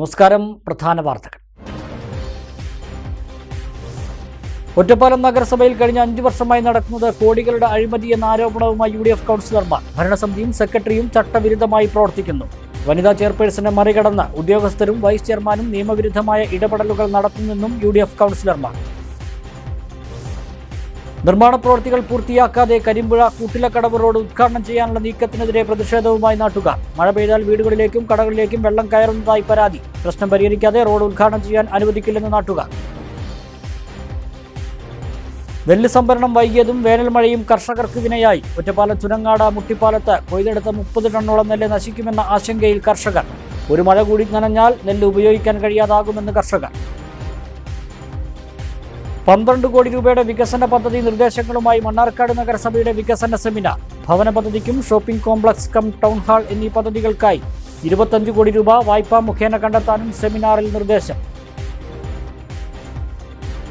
നമസ്കാരം. പ്രധാന വാർത്തകൾ. ഒറ്റപ്പാലം നഗരസഭയിൽ കഴിഞ്ഞ 5 വർഷമായി നടക്കുന്നത് കോടികളുടെ അഴിമതി എന്ന ആരോപണവുമായി UDF കൗൺസിലർമാർ. ഭരണസമിതിയും സെക്രട്ടറിയും ചട്ടവിരുദ്ധമായി പ്രവർത്തിക്കുന്നു. വനിതാ ചെയർപേഴ്സനെ മറികടന്ന് ഉദ്യോഗസ്ഥരും വൈസ് ചെയർമാനും നിയമവിരുദ്ധമായ ഇടപെടലുകൾ നടത്തുന്നെന്നും UDF കൗൺസിലർമാർ. നിർമ്മാണ പ്രവൃത്തികൾ പൂർത്തിയാക്കാതെ കരിമ്പുഴ കൂട്ടിലക്കടവ് റോഡ് ഉദ്ഘാടനം ചെയ്യാനുള്ള നീക്കത്തിനെതിരെ പ്രതിഷേധവുമായി നാട്ടുകാർ. മഴ പെയ്താൽ വീടുകളിലേക്കും കടകളിലേക്കും വെള്ളം കയറുന്നതായി പരാതി. പ്രശ്നം പരിഹരിക്കാതെ റോഡ് ഉദ്ഘാടനം ചെയ്യാൻ അനുവദിക്കില്ലെന്ന് നാട്ടുകാർ. നെല്ല് സംഭരണം വൈകിയതും വേനൽ മഴയും കർഷകർക്ക് വിനയായി. ഒറ്റപ്പാലം ചുനങ്ങാട് മുട്ടിപ്പാലത്ത് കൊയ്തെടുത്ത 30 ടണ്ണോളം നെല്ല് നശിക്കുമെന്ന ആശങ്കയിൽ കർഷകർ. ഒരു മഴ കൂടി നനഞ്ഞാൽ നെല്ല് ഉപയോഗിക്കാൻ കഴിയാതാകുമെന്ന് കർഷകർ. 12 കോടി രൂപയുടെ വികസന പദ്ധതി നിർദ്ദേശങ്ങളുമായി മണ്ണാർക്കാട് നഗരസഭയുടെ വികസന സെമിനാർ. ഭവന പദ്ധതിക്കും shopping complex cum town hall എന്നീ പദ്ധതികൾക്കായി 25 കോടി രൂപ വായ്പാ മുഖേന കണ്ടെത്താനും സെമിനാറിൽ നിർദ്ദേശം.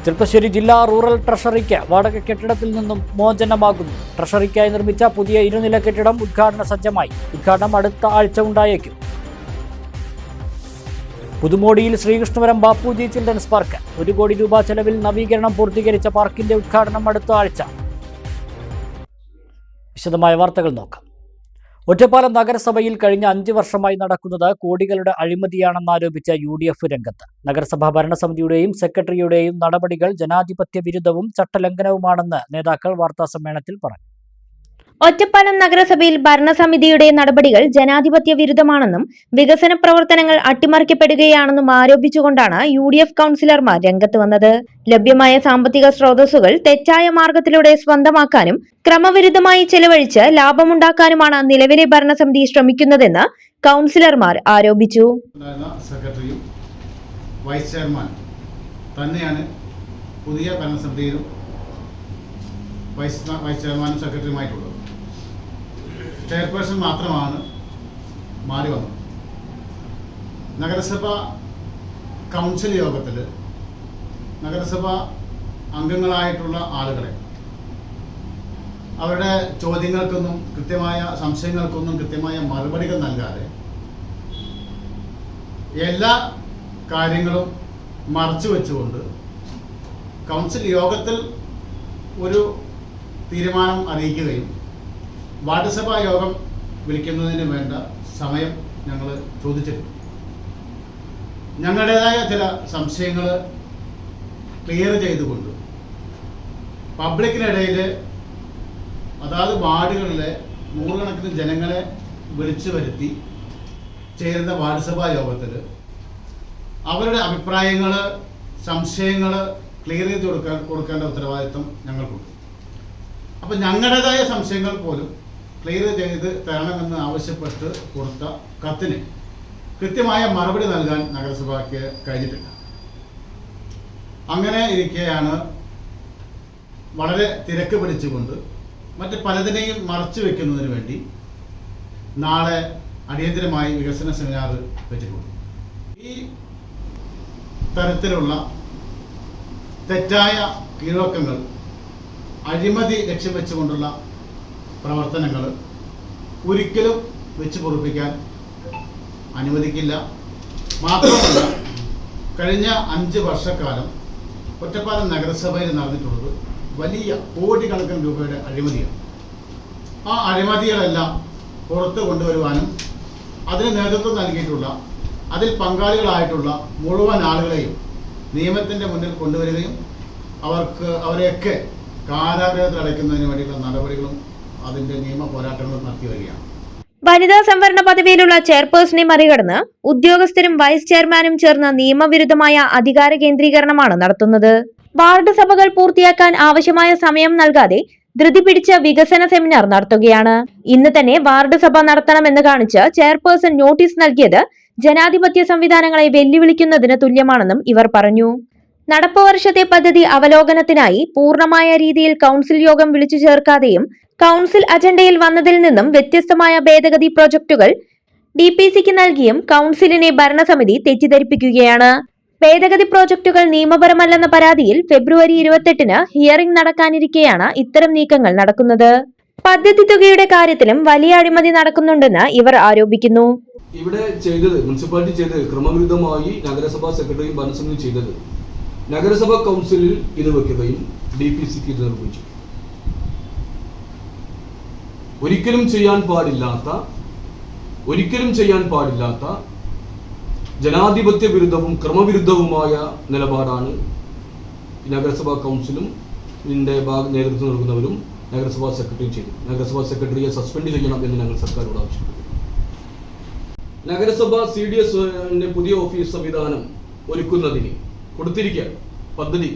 ചെറുപ്പശ്ശേരി ജില്ലാ റൂറൽ ട്രഷറിക്ക് വാടക കെട്ടിടത്തിൽ നിന്നും മോചനമാകുന്നു. ട്രഷറിക്കായി നിർമ്മിച്ച പുതിയ 2 നില കെട്ടിടം ഉദ്ഘാടന സജ്ജമായി. ഉദ്ഘാടനം അടുത്ത ആഴ്ച ഉണ്ടായേക്കും. പുതുമോടിയിൽ ശ്രീകൃഷ്ണപുരം ബാപ്പുജി ചിൽഡ്രൻസ് പാർക്ക്. 1 കോടി രൂപ ചെലവിൽ നവീകരണം പൂർത്തീകരിച്ച പാർക്കിന്റെ ഉദ്ഘാടനം അടുത്ത ആഴ്ച. വിശദമായ വാർത്തകൾ നോക്കാം. ഒറ്റപ്പാലം നഗരസഭയിൽ കഴിഞ്ഞ 5 വർഷമായി നടക്കുന്നത് കോടികളുടെ അഴിമതിയാണെന്നാരോപിച്ച UDF രംഗത്ത്. നഗരസഭാ ഭരണസമിതിയുടെയും സെക്രട്ടറിയുടെയും നടപടികൾ ജനാധിപത്യ വിരുദ്ധവും ചട്ടലംഘനവുമാണെന്ന് നേതാക്കൾ വാർത്താസമ്മേളനത്തിൽ പറഞ്ഞു. ഒറ്റപ്പാലം നഗരസഭയിൽ ഭരണസമിതിയുടെ നടപടികൾ ജനാധിപത്യ വിരുദ്ധമാണെന്നും വികസന പ്രവർത്തനങ്ങൾ അട്ടിമറിക്കപ്പെടുകയാണെന്നും ആരോപിച്ചുകൊണ്ടാണ് UDF കൗൺസിലർമാർ രംഗത്ത് വന്നത്. ലഭ്യമായ സാമ്പത്തിക സ്രോതസ്സുകൾ തെറ്റായ മാർഗത്തിലൂടെ സ്വന്തമാക്കാനും ക്രമവിരുദ്ധമായി ചെലവഴിച്ച് ലാഭമുണ്ടാക്കാനുമാണ് നിലവിലെ ഭരണസമിതി ശ്രമിക്കുന്നതെന്ന് കൗൺസിലർമാർ ആരോപിച്ചു. സെക്രട്ടറിയും വൈസ് ചെയർമാൻ തന്നെയാണ് പുതിയ ഭരണസമിതിയിലും വൈസ് ചെയർമാനും സെക്രട്ടറിയുമായിട്ടുള്ളത്. ചെയർപേഴ്സൺ മാത്രമാണ് മാറി വന്നത്. നഗരസഭ കൗൺസിൽ യോഗത്തിൽ നഗരസഭ അംഗങ്ങളായിട്ടുള്ള ആളുകളെ അവരുടെ ചോദ്യങ്ങൾക്കൊന്നും സംശയങ്ങൾക്കൊന്നും കൃത്യമായ മറുപടികൾ നൽകാതെ എല്ലാ കാര്യങ്ങളും മറച്ചു വെച്ചുകൊണ്ട് കൗൺസിൽ യോഗത്തിൽ ഒരു തീരുമാനം അറിയിക്കുകയും വാർഡ് സഭാ യോഗം വിളിക്കുന്നതിന് വേണ്ട സമയം ഞങ്ങൾ ചോദിച്ചിരുന്നു. ഞങ്ങളുടേതായ ചില സംശയങ്ങൾ ക്ലിയർ ചെയ്തുകൊണ്ട് പബ്ലിക്കിനിടയിൽ അതാത് വാർഡുകളിലെ 100 കണക്കിന് ജനങ്ങളെ വിളിച്ചു വരുത്തി ചേരുന്ന വാർഡ് സഭാ യോഗത്തിൽ അവരുടെ അഭിപ്രായങ്ങൾ സംശയങ്ങൾ ക്ലിയർ ചെയ്ത് കൊടുക്കേണ്ട ഉത്തരവാദിത്വം ഞങ്ങൾക്കുണ്ട്. അപ്പോൾ ഞങ്ങളുടേതായ സംശയങ്ങൾ പോലും ക്ലിയർ ചെയ്ത് തരണമെന്ന് ആവശ്യപ്പെട്ട് കൊടുത്ത കത്തിന് കൃത്യമായ മറുപടി നൽകാൻ നഗരസഭയ്ക്ക് കഴിഞ്ഞിട്ടില്ല. അങ്ങനെ ഇരിക്കെയാണ് വളരെ തിരക്ക് പിടിച്ചുകൊണ്ട് മറ്റ് പലതിനെയും മറച്ചു വെക്കുന്നതിന് വേണ്ടി നാളെ അടിയന്തരമായി വികസന സെമിനാർ വെച്ചിട്ടുണ്ട്. ഈ തരത്തിലുള്ള തെറ്റായ കീഴ്വഴക്കങ്ങൾ അഴിമതി ലക്ഷ്യം വെച്ചുകൊണ്ടുള്ള പ്രവർത്തനങ്ങൾ ഒരിക്കലും വെച്ച് പൊറുപ്പിക്കാൻ അനുവദിക്കില്ല. മാത്രമല്ല, കഴിഞ്ഞ 5 വർഷക്കാലം ഒറ്റപ്പാലം നഗരസഭയിൽ നടന്നിട്ടുള്ളത് വലിയ കോടിക്കണക്കിന് രൂപയുടെ അഴിമതിയാണ്. ആ അഴിമതികളെല്ലാം പുറത്തു കൊണ്ടുവരുവാനും അതിന് നേതൃത്വം നൽകിയിട്ടുള്ള അതിൽ പങ്കാളികളായിട്ടുള്ള മുഴുവൻ ആളുകളെയും നിയമത്തിൻ്റെ മുന്നിൽ കൊണ്ടുവരികയും അവരെയൊക്കെ കാരാഗ്രഹത്തിൽ അടയ്ക്കുന്നതിന് വേണ്ടിയുള്ള നടപടികളും അതിന്റെ നിയമ പോരാട്ടങ്ങളും നടത്തി വരികയാണ്. വനിതാ സംവരണ പദവിയിലുള്ള ചെയർപേഴ്സണെ മറികടന്ന് ഉദ്യോഗസ്ഥരും വൈസ് ചെയർമാനും ചേർന്ന് നിയമവിരുദ്ധമായ അധികാര കേന്ദ്രീകരണമാണ് നടത്തുന്നത്. വാർഡ് സഭകൾ പൂർത്തിയാക്കാൻ ആവശ്യമായ സമയം നൽകാതെ ധൃതി പിടിച്ച വികസന സെമിനാർ നടത്തുകയാണ്. ഇന്ന് തന്നെ വാർഡ് സഭ നടത്തണമെന്ന് കാണിച്ച് ചെയർപേഴ്സൺ നോട്ടീസ് നൽകിയത് ജനാധിപത്യ സംവിധാനങ്ങളെ വെല്ലുവിളിക്കുന്നതിന് തുല്യമാണെന്നും ഇവർ പറഞ്ഞു. നടപ്പ് വർഷത്തെ പദ്ധതി അവലോകനത്തിനായി പൂർണ്ണമായ രീതിയിൽ കൗൺസിൽ യോഗം വിളിച്ചു ചേർക്കാതെയും കൗൺസിൽ അജണ്ടയിൽ വന്നതിൽ നിന്നും വ്യത്യസ്തമായ ഭേദഗതി പ്രോജക്ടുകൾ DPCക്ക് നൽകിയും കൗൺസിലിനെ ഭരണസമിതി തെറ്റിദ്ധരിപ്പിക്കുകയാണ്. ഭേദഗതി പ്രോജക്ടുകൾ നിയമപരമല്ലെന്ന പരാതിയിൽ ഫെബ്രുവരി 28-ന് ഹിയറിംഗ് നടക്കാനിരിക്കെയാണ് ഇത്തരം നീക്കങ്ങൾ നടക്കുന്നത്. പദ്ധതി തുകയുടെ കാര്യത്തിലും വലിയ അഴിമതി നടക്കുന്നുണ്ടെന്ന് ഇവർ ആരോപിക്കുന്നു. ഇവിടെ ചെയ്തത് മുനിസിപ്പാലിറ്റി ചെയ്തത് ക്രമവിരുദ്ധമായി നഗരസഭാ സെക്രട്ടറിയും ഭരണസമിതിയും ചെയ്തത് നഗരസഭാ കൗൺസിലിൽ ഇത് വെക്കുകയും DPCക്ക് ഇത് നിർവഹിച്ചു. ഒരിക്കലും ചെയ്യാൻ പാടില്ലാത്ത ജനാധിപത്യ വിരുദ്ധവും ക്രമവിരുദ്ധവുമായ നിലപാടാണ് നഗരസഭാ കൗൺസിലും ഇതിൻ്റെ നേതൃത്വം നൽകുന്നവരും നഗരസഭാ സെക്രട്ടറിയും ചെയ്തു. നഗരസഭാ സെക്രട്ടറിയെ സസ്പെൻഡ് ചെയ്യണം എന്ന് ഞങ്ങൾ സർക്കാരോട് ആവശ്യപ്പെട്ടു. നഗരസഭ CDSന്റെ പുതിയ ഓഫീസ് സംവിധാനം ഒരുക്കുന്നതിന് കൊടുത്തിരിക്കാൻ പദ്ധതി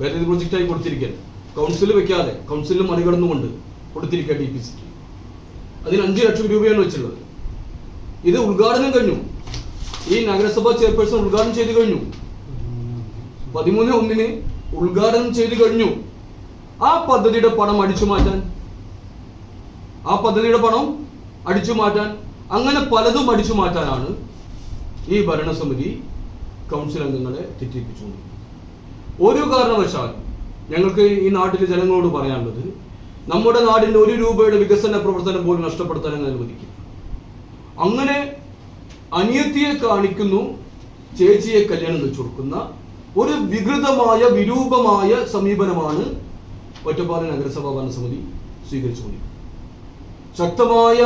വേറെ പ്രൊജക്റ്റായി കൊടുത്തിരിക്കാൻ കൗൺസിൽ വെക്കാതെ കൗൺസിലിൽ മറികടന്നുകൊണ്ട് കൊടുത്തിരിക്കുക DPCക്ക്. അതിന് 5 ലക്ഷം രൂപയാണ് വെച്ചുള്ളത്. ഇത് ഉദ്ഘാടനം കഴിഞ്ഞു. ഈ നഗരസഭാ ചെയർപേഴ്സൺ ഉദ്ഘാടനം ചെയ്തു കഴിഞ്ഞു. 13/1 ഉദ്ഘാടനം ചെയ്തു കഴിഞ്ഞു. ആ പദ്ധതിയുടെ പണം അടിച്ചു മാറ്റാൻ അങ്ങനെ പലതും അടിച്ചു മാറ്റാനാണ് ഈ ഭരണസമിതി കൗൺസിൽ അംഗങ്ങളെ തെറ്റിപ്പിച്ചുകൊണ്ടിരിക്കുന്നത്. ഒരു കാരണവശാലും ഞങ്ങൾക്ക് ഈ നാട്ടിലെ ജനങ്ങളോട് പറയാനുള്ളത്, നമ്മുടെ നാടിൻ്റെ 1 രൂപയുടെ വികസന പ്രവർത്തനം പോലും നഷ്ടപ്പെടുത്താൻ അനുവദിക്കും. അങ്ങനെ അനിയത്തിയെ കാണിക്കുന്നു, ചേച്ചിയെ കല്യാണം വെച്ചു കൊടുക്കുന്ന ഒരു വികൃതമായ വിരൂപമായ സമീപനമാണ് ഒറ്റപ്പാലം നഗരസഭാ ഭരണസമിതി സ്വീകരിച്ചുകൊണ്ടിരിക്കുന്നത്. ശക്തമായ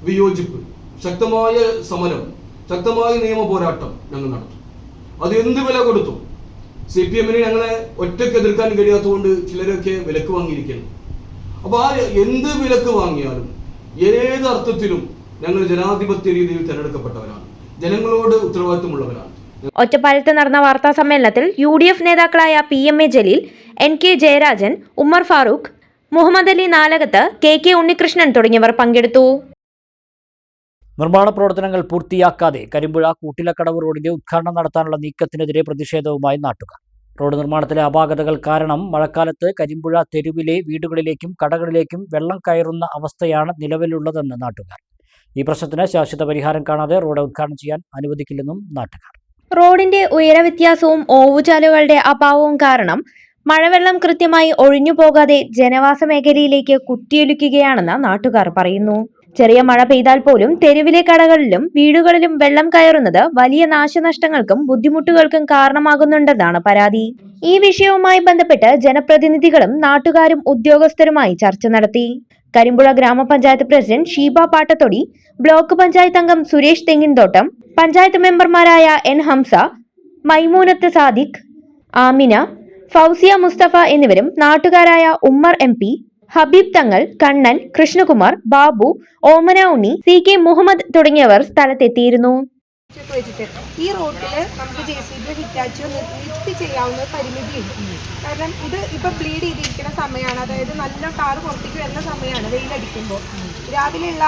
വിയോജിപ്പ്, ശക്തമായ സമരം, ശക്തമായ നിയമ പോരാട്ടം ഞങ്ങൾ നടത്തും. അത് എന്ത് വില കൊടുത്തു. CPMനെ ഞങ്ങളെ ഒറ്റയ്ക്ക് എതിർക്കാൻ കഴിയാത്തതുകൊണ്ട് ചിലരൊക്കെ വിലക്ക് വാങ്ങിയിരിക്കുന്നു. അപ്പോൾ ആ എന്ത് വിലക്ക് വാങ്ങിയാലും ഏത് അർത്ഥത്തിലും ഞങ്ങൾ ജനാധിപത്യ രീതിയിൽ തിരഞ്ഞെടുക്കപ്പെട്ടവരാണ്, ജനങ്ങളോട് ഉത്തരവാദിത്വമുള്ളവരാണ്. ഒറ്റപ്പാലത്ത് നടന്ന വാർത്താ സമ്മേളനത്തിൽ UDF നേതാക്കളായ PMA Jaleel, NK Jayarajan, Ummer Farooq, Muhammad Ali Nalakath, KK Unnikrishnan തുടങ്ങിയവർ പങ്കെടുത്തു. നിർമ്മാണ പ്രവർത്തനങ്ങൾ പൂർത്തിയാക്കാതെ കരിമ്പുഴ കൂട്ടിലക്കടവ് റോഡിന്റെ ഉദ്ഘാടനം നടത്താനുള്ള നീക്കത്തിനെതിരെ പ്രതിഷേധവുമായി നാട്ടുകാർ. റോഡ് നിർമ്മാണത്തിലെ അപാകതകൾ കാരണം മഴക്കാലത്ത് കരിമ്പുഴ തെരുവിലെ വീടുകളിലേക്കും കടകളിലേക്കും വെള്ളം കയറുന്ന അവസ്ഥയാണ് നിലവിലുള്ളതെന്ന് നാട്ടുകാർ. ഈ പ്രശ്നത്തിന് ശാശ്വത പരിഹാരം കാണാതെ റോഡ് ഉദ്ഘാടനം ചെയ്യാൻ അനുവദിക്കില്ലെന്നും നാട്ടുകാർ. റോഡിന്റെ ഉയരവ്യത്യാസവും ഓവുചാലുകളുടെ അഭാവവും കാരണം മഴവെള്ളം കൃത്യമായി ഒഴിഞ്ഞു പോകാതെ ജനവാസ മേഖലയിലേക്ക് കുത്തിയൊലിക്കുകയാണെന്ന് നാട്ടുകാർ പറയുന്നു. ചെറിയ മഴ പെയ്താൽ പോലും തെരുവിലെ കടകളിലും വീടുകളിലും വെള്ളം കയറുന്നത് വലിയ നാശനഷ്ടങ്ങൾക്കും ബുദ്ധിമുട്ടുകൾക്കും കാരണമാകുന്നുണ്ടെന്നാണ് പരാതി. ഈ വിഷയവുമായി ബന്ധപ്പെട്ട് ജനപ്രതിനിധികളും നാട്ടുകാരും ഉദ്യോഗസ്ഥരുമായി ചർച്ച നടത്തി. കരിമ്പുഴ ഗ്രാമപഞ്ചായത്ത് പ്രസിഡന്റ് ഷീബ പാട്ടത്തൊടി, ബ്ലോക്ക് പഞ്ചായത്ത് അംഗം സുരേഷ് തെങ്ങിൻതോട്ടം, പഞ്ചായത്ത് മെമ്പർമാരായ N ഹംസ, മൈമൂനത്ത് സാദിഖ്, ആമിന, ഫൗസിയ മുസ്തഫ എന്നിവരും നാട്ടുകാരായ ഉമ്മർ MP, ഹബീബ് തങ്ങൾ, കണ്ണൻ, കൃഷ്ണകുമാർ, ബാബു, ഓമന ഉണ്ണി, CK മുഹമ്മദ് തുടങ്ങിയവർ സ്ഥലത്തെത്തിയിരുന്നു. ഈ റോഡിൽ നമുക്ക് JCB ഹിറ്റാച്ചോ നിർത്തി ചെയ്യാവുന്ന പരിമിതിയുണ്ട്. കാരണം ഇത് ഇപ്പൊ ബ്ലീഡ് ചെയ്തിരിക്കുന്ന സമയമാണ്, അതായത് നല്ല ടാർ പുറത്തേക്ക് വരുന്ന സമയമാണ് വെയിലടിക്കുമ്പോൾ. രാവിലെയുള്ള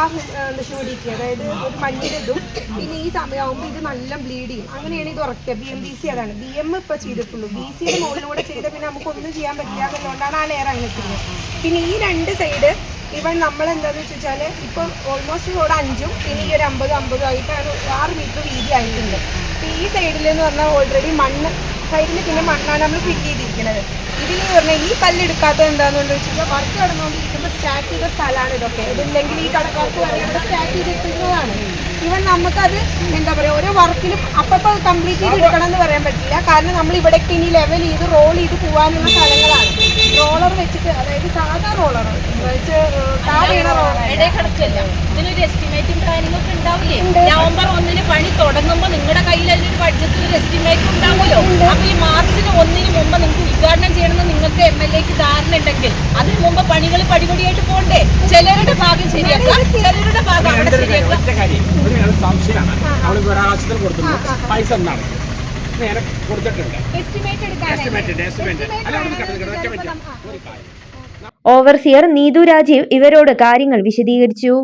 ഹ്യൂമിഡിറ്റി, അതായത് ഒരു മഞ്ഞിലിതും പിന്നെ ഈ സമയമാകുമ്പോൾ ഇത് നല്ല ബ്ലീഡ് ചെയ്യും. അങ്ങനെയാണ് ഇത് ഉറക്കുക. BMBC അതാണ്. BM ഇപ്പൊ ചെയ്തിട്ടുള്ളൂ. BCയുടെ മുകളിലൂടെ ചെയ്ത പിന്നെ നമുക്കൊന്നും ചെയ്യാൻ പറ്റില്ല എന്നുള്ളതുകൊണ്ടാണ് ആ ലെയർ അങ്ങനെ ഇട്ടിരുന്നത്. പിന്നെ ഈ 2 സൈഡ് ഇവൻ നമ്മൾ എന്താണെന്ന് വെച്ചാൽ ഇപ്പോൾ ഓൾമോസ്റ്റ് റോഡ് 5ഉം പിന്നെ ഈ ഒരു 50 ആയിട്ടാണ് 6 മീറ്റർ വീതി ആയിട്ടുണ്ട്. അപ്പോൾ ഈ സൈഡിലെന്ന് പറഞ്ഞാൽ ഓൾറെഡി മണ്ണ് സൈഡിൽ പിന്നെ മണ്ണാണ് നമ്മൾ ഫിറ്റ് ചെയ്തിരിക്കുന്നത്. ഇതിൽ പറഞ്ഞാൽ ഈ കല്ലെടുക്കാത്തത് എന്താണെന്ന് വെച്ചാൽ വർക്ക് നടന്നുകൊണ്ടിരിക്കുമ്പോൾ സ്റ്റാർട്ട് ചെയ്ത സ്ഥലമാണ് ഇതൊക്കെ. ഇതില്ലെങ്കിൽ ഈ കടക്കാർക്ക് പറയുന്നത് സ്റ്റാർട്ട് ചെയ്തിട്ടുള്ളതാണ്. ഈവൻ നമുക്കത് എന്താ പറയുക, ഓരോ വർക്കിലും അപ്പോൾ കംപ്ലീറ്റ് ചെയ്ത് എടുക്കണം എന്ന് പറയാൻ പറ്റില്ല. കാരണം നമ്മൾ ഇവിടേക്ക് ഇനി ലെവൽ ചെയ്ത് റോൾ ചെയ്ത് പോകാനുള്ള സ്ഥലങ്ങളാണ്. റോളർ വെച്ചിട്ട്, അതായത് സാധാ റോളർ വെച്ച് ഇതിനൊരു എസ്റ്റിമേറ്റും പ്ലാനിംഗ് ഒക്കെ ഉണ്ടാവില്ലേ? നവംബർ 1 പണി തുടങ്ങുമ്പോൾ നിങ്ങളുടെ കയ്യിൽ ഒരു ബഡ്ജറ്റിൽ ഒരു എസ്റ്റിമേറ്റ് ഉണ്ടാവുമല്ലോ. അപ്പൊ ഈ മാർച്ചിന് 1 മുമ്പ് നിങ്ങൾക്ക് ഉദ്ഘാടനം ചെയ്യണമെന്ന് നിങ്ങൾക്ക് MLAക്ക് ധാരണ ഉണ്ടെങ്കിൽ അതിന് മുമ്പ് പണികൾ പടിപടിയായിട്ട് പോകണ്ടേ? ചിലരുടെ ഭാഗം ശരിയാക്കാം, ചിലരുടെ ഭാഗം അവിടെ ശരിയാക്കാം. ഓവർസിയർ നീതു രാജീവ് ഇവരോട് കാര്യങ്ങൾ വിശദീകരിച്ചു.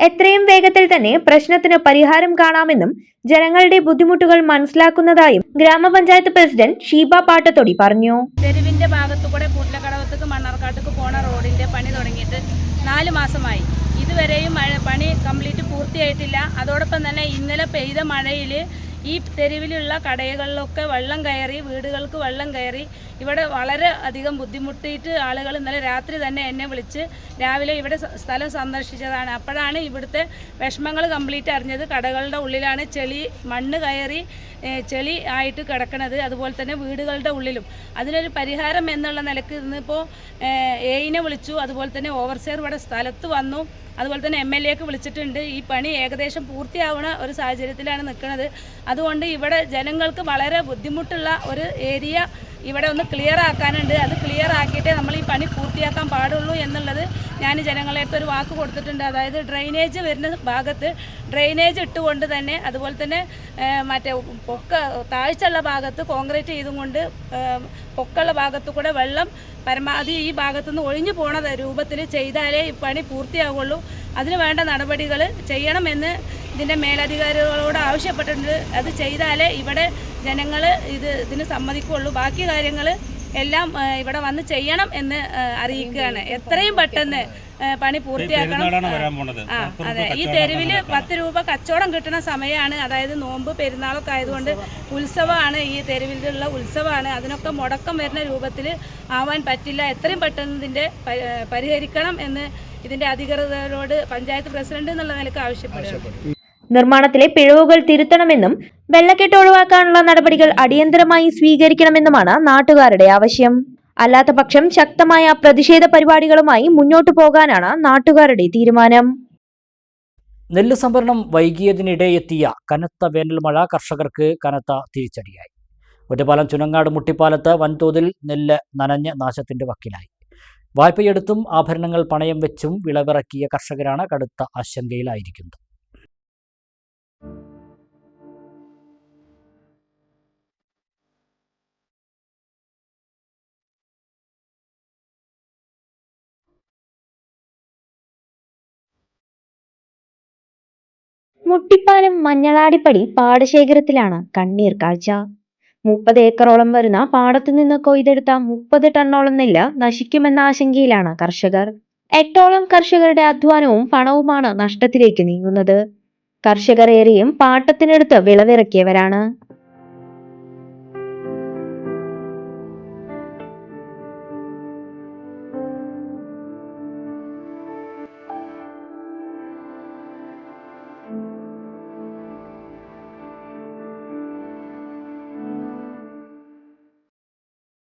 എത്രയും വേഗത്തിൽ തന്നെ പ്രശ്നത്തിന് പരിഹാരം കാണാമെന്നും ജനങ്ങളുടെ ബുദ്ധിമുട്ടുകൾ മനസ്സിലാക്കുന്നതായും ഗ്രാമപഞ്ചായത്ത് പ്രസിഡന്റ് ഷീബ പാട്ടത്തൊടി പറഞ്ഞു. തെരുവിന്റെ ഭാഗത്തുകൂടെ കൂട്ടിലക്കടവത്തേക്ക് മണ്ണാർക്കാട്ടേക്ക് പോണ റോഡിന്റെ പണി തുടങ്ങിയിട്ട് 4 മാസമായി. ഇതുവരെയും പണി കംപ്ലീറ്റ് പൂർത്തിയായിട്ടില്ല. അതോടൊപ്പം തന്നെ ഇന്നലെ പെയ്ത മഴയിൽ ഈ തെരുവിലുള്ള കടകളിലൊക്കെ വെള്ളം കയറി, വീടുകൾക്ക് വെള്ളം കയറി. ഇവിടെ വളരെ അധികം ബുദ്ധിമുട്ടിയിട്ട് ആളുകൾ ഇന്നലെ രാത്രി തന്നെ എന്നെ വിളിച്ച് രാവിലെ ഇവിടെ സ്ഥലം സന്ദർശിച്ചതാണ്. അപ്പോഴാണ് ഇവിടുത്തെ വിഷമങ്ങൾ കംപ്ലീറ്റ് അറിഞ്ഞത്. കടകളുടെ ഉള്ളിലാണ് ചെളി, മണ്ണ് കയറി ചെളി ആയിട്ട് കിടക്കുന്നത്, അതുപോലെ തന്നെ വീടുകളുടെ ഉള്ളിലും. അതിനൊരു പരിഹാരം എന്നുള്ള നിലക്ക് ഇന്നിപ്പോൾ എയിനെ വിളിച്ചു, അതുപോലെ തന്നെ ഓവർസിയർ ഇവിടെ സ്ഥലത്ത് വന്നു, അതുപോലെ തന്നെ MLAക്ക് വിളിച്ചിട്ടുണ്ട്. ഈ പണി ഏകദേശം പൂർത്തിയാവുന്ന ഒരു സാഹചര്യത്തിലാണ് നിൽക്കുന്നത്. അതുകൊണ്ട് ഇവിടെ ജനങ്ങൾക്ക് വളരെ ബുദ്ധിമുട്ടുള്ള ഒരു ഏരിയ ഇവിടെ ഒന്ന് ക്ലിയർ ആക്കാനുണ്ട്. അത് ക്ലിയർ ആക്കിയിട്ടേ നമ്മൾ ഈ പണി പൂർത്തിയാക്കാൻ പാടുള്ളൂ എന്നുള്ളത് ഞാൻ ജനങ്ങളെ അടുത്ത് ഒരു വാക്ക് കൊടുത്തിട്ടുണ്ട്. അതായത് ഡ്രെയിനേജ് വരുന്ന ഭാഗത്ത് ഡ്രെയിനേജ് ഇട്ടുകൊണ്ട് തന്നെ, അതുപോലെ തന്നെ മറ്റേ താഴ്ചയുള്ള ഭാഗത്ത് കോൺക്രീറ്റ് ചെയ്തും കൊണ്ട് പൊക്കമുള്ള ഭാഗത്തു കൂടെ വെള്ളം പരമാവധി ഈ ഭാഗത്തുനിന്ന് ഒഴിഞ്ഞു പോണ രൂപത്തിൽ ചെയ്താലേ ഈ പണി പൂർത്തിയാവുള്ളൂ. അതിന് വേണ്ട നടപടികൾ ചെയ്യണമെന്ന് ഇതിൻ്റെ മേലധികാരികളോട് ആവശ്യപ്പെട്ടിട്ടുണ്ട്. അത് ചെയ്താലേ ഇവിടെ ജനങ്ങൾ ഇതിന് സമ്മതിക്കുള്ളൂ. ബാക്കി കാര്യങ്ങൾ എല്ലാം ഇവിടെ വന്ന് ചെയ്യണം എന്ന് അറിയിക്കുകയാണ്. എത്രയും പെട്ടെന്ന് പണി പൂർത്തിയാക്കണം. അതെ, ഈ തെരുവിൽ 10 രൂപ കച്ചവടം കിട്ടുന്ന സമയമാണ്. അതായത് നോമ്പ് പെരുന്നാളൊക്കെ ആയതുകൊണ്ട് ഉത്സവമാണ്, ഈ തെരുവിലുള്ള ഉത്സവമാണ്. അതിനൊക്കെ മുടക്കം വരുന്ന രൂപത്തിൽ ആവാൻ പറ്റില്ല. എത്രയും പെട്ടെന്ന് ഇതിൻ്റെ പരിഹരിക്കണം എന്ന് ഇതിൻ്റെ അധികൃതരോട് പഞ്ചായത്ത് പ്രസിഡന്റ് എന്നുള്ള നിലക്ക് ആവശ്യപ്പെടുന്നു. നിർമ്മാണത്തിലെ പിഴവുകൾ തിരുത്തണമെന്നും വെള്ളക്കെട്ട് ഒഴിവാക്കാനുള്ള നടപടികൾ അടിയന്തരമായി സ്വീകരിക്കണമെന്നുമാണ് നാട്ടുകാരുടെ ആവശ്യം. അല്ലാത്ത പക്ഷം ശക്തമായ പ്രതിഷേധ പരിപാടികളുമായി മുന്നോട്ടു പോകാനാണ് നാട്ടുകാരുടെ തീരുമാനം. നെല്ല് സംഭരണം വൈകിയതിനിടെ എത്തിയ കനത്ത വേനൽ മഴ കർഷകർക്ക് കനത്ത തിരിച്ചടിയായി. ഒറ്റപ്പാലം ചുനങ്ങാട് മുട്ടിപ്പാലത്ത് വൻതോതിൽ നെല്ല് നനഞ്ഞ് നാശത്തിന്റെ വക്കിലായി. വായ്പയെടുത്തും ആഭരണങ്ങൾ പണയം വെച്ചും വിളവിറക്കിയ കർഷകരാണ് കടുത്ത ആശങ്കയിലായിരിക്കുന്നത്. മുട്ടിപ്പാലം മഞ്ഞളാടിപ്പടി പാടശേഖരത്തിലാണ് കണ്ണീർ കാഴ്ച. 30 ഏക്കറോളം വരുന്ന പാടത്തു നിന്ന് കൊയ്തെടുത്ത 30 ടണ്ണോളം നെല്ല് നശിക്കുമെന്ന ആശങ്കയിലാണ് കർഷകർ. 8ഓളം കർഷകരുടെ അധ്വാനവും പണവുമാണ് നഷ്ടത്തിലേക്ക് നീങ്ങുന്നത്. കർഷകർ ഏറെയും പാട്ടത്തിനെടുത്ത് വിളവിറക്കിയവരാണ്.